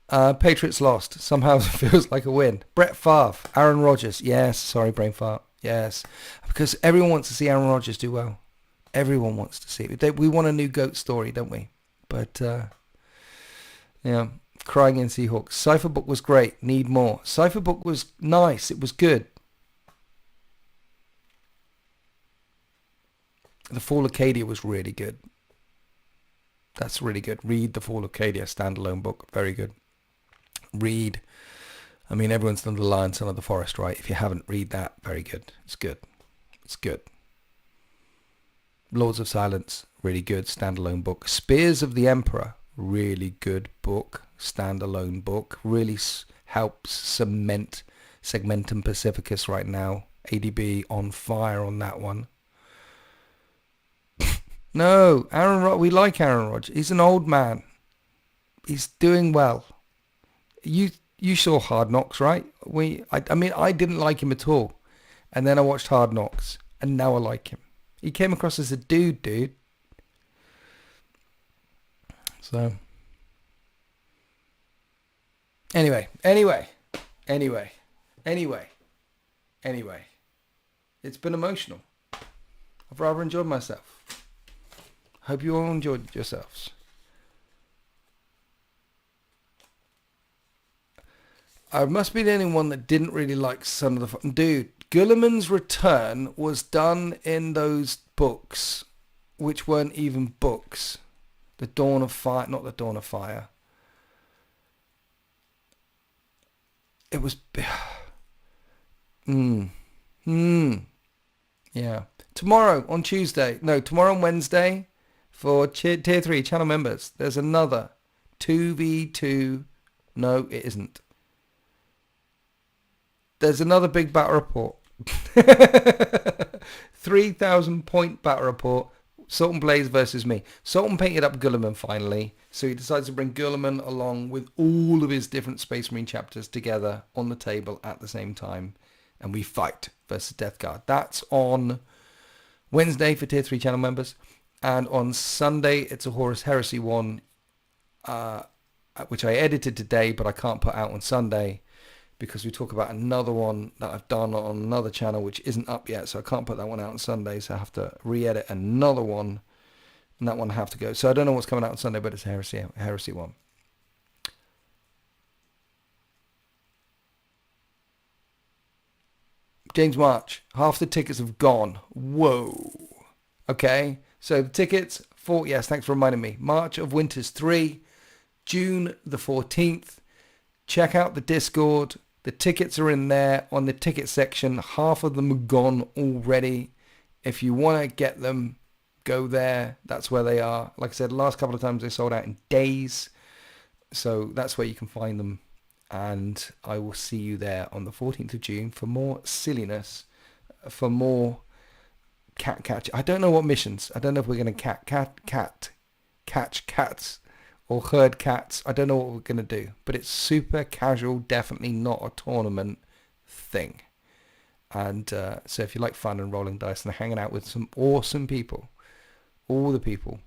Patriots lost. Somehow it feels like a win. Brett Favre, Aaron Rodgers. Yes, sorry, brain fart. Yes. Because everyone wants to see Aaron Rodgers do well. Everyone wants to see it. We want a new GOAT story, don't we? But, yeah. Crying in Seahawks. Cypher book was great. Need more. Cypher book was nice. It was good. The Fall of Acadia was really good. That's really good. Read The Fall of Acadia, standalone book. Very good. Read. I mean, everyone's done The Lion, Son of the Forest, right? If you haven't, read that. Very good. It's good. It's good. Lords of Silence, really good, standalone book. Spears of the Emperor, really good book, standalone book. Really helps cement Segmentum Pacificus right now. ADB on fire on that one. No, we like Aaron Rodgers. He's an old man. He's doing well. You saw Hard Knocks, right? I mean, I didn't like him at all. And then I watched Hard Knocks. And now I like him. He came across as a dude. So. Anyway. It's been emotional. I've rather enjoyed myself. Hope you all enjoyed yourselves. I must be the only one that didn't really like Son of the... Dude, Guilliman's Return was done in those books, which weren't even books. The Dawn of Fire... Not the Dawn of Fire. It was... Yeah. Tomorrow on Wednesday, for Tier 3 channel members, there's another 2v2... No, it isn't. There's another big battle report. 3,000 point battle report. Sultan Blaze versus me. Sultan painted up Guilliman finally. So he decides to bring Guilliman along with all of his different Space Marine chapters together on the table at the same time. And we fight versus Death Guard. That's on Wednesday for Tier 3 channel members. And on Sunday, it's a Horus Heresy one, which I edited today, but I can't put out on Sunday, because we talk about another one that I've done on another channel which isn't up yet, so I can't put that one out on Sunday, so I have to re-edit another one, and that one I have to go. So I don't know what's coming out on Sunday, but it's a heresy one. James March, half the tickets have gone. Whoa. Okay, so the tickets for, yes, thanks for reminding me, March of Winters 3, June the 14th. Check out the Discord. The tickets are in there on the ticket section. Half of them are gone already. If you want to get them, go there. That's where they are. Like I said, the last couple of times they sold out in days. So that's where you can find them. And I will see you there on the 14th of June for more silliness, for more cat catch. I don't know what missions. I don't know if we're going to catch cats or herd cats. I don't know what we're going to do. But it's super casual, definitely not a tournament thing. And so if you like fun and rolling dice and hanging out with some awesome people, all the people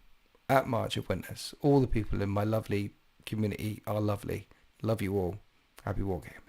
at March of Witness, all the people in my lovely community are lovely. Love you all. Happy Wargame.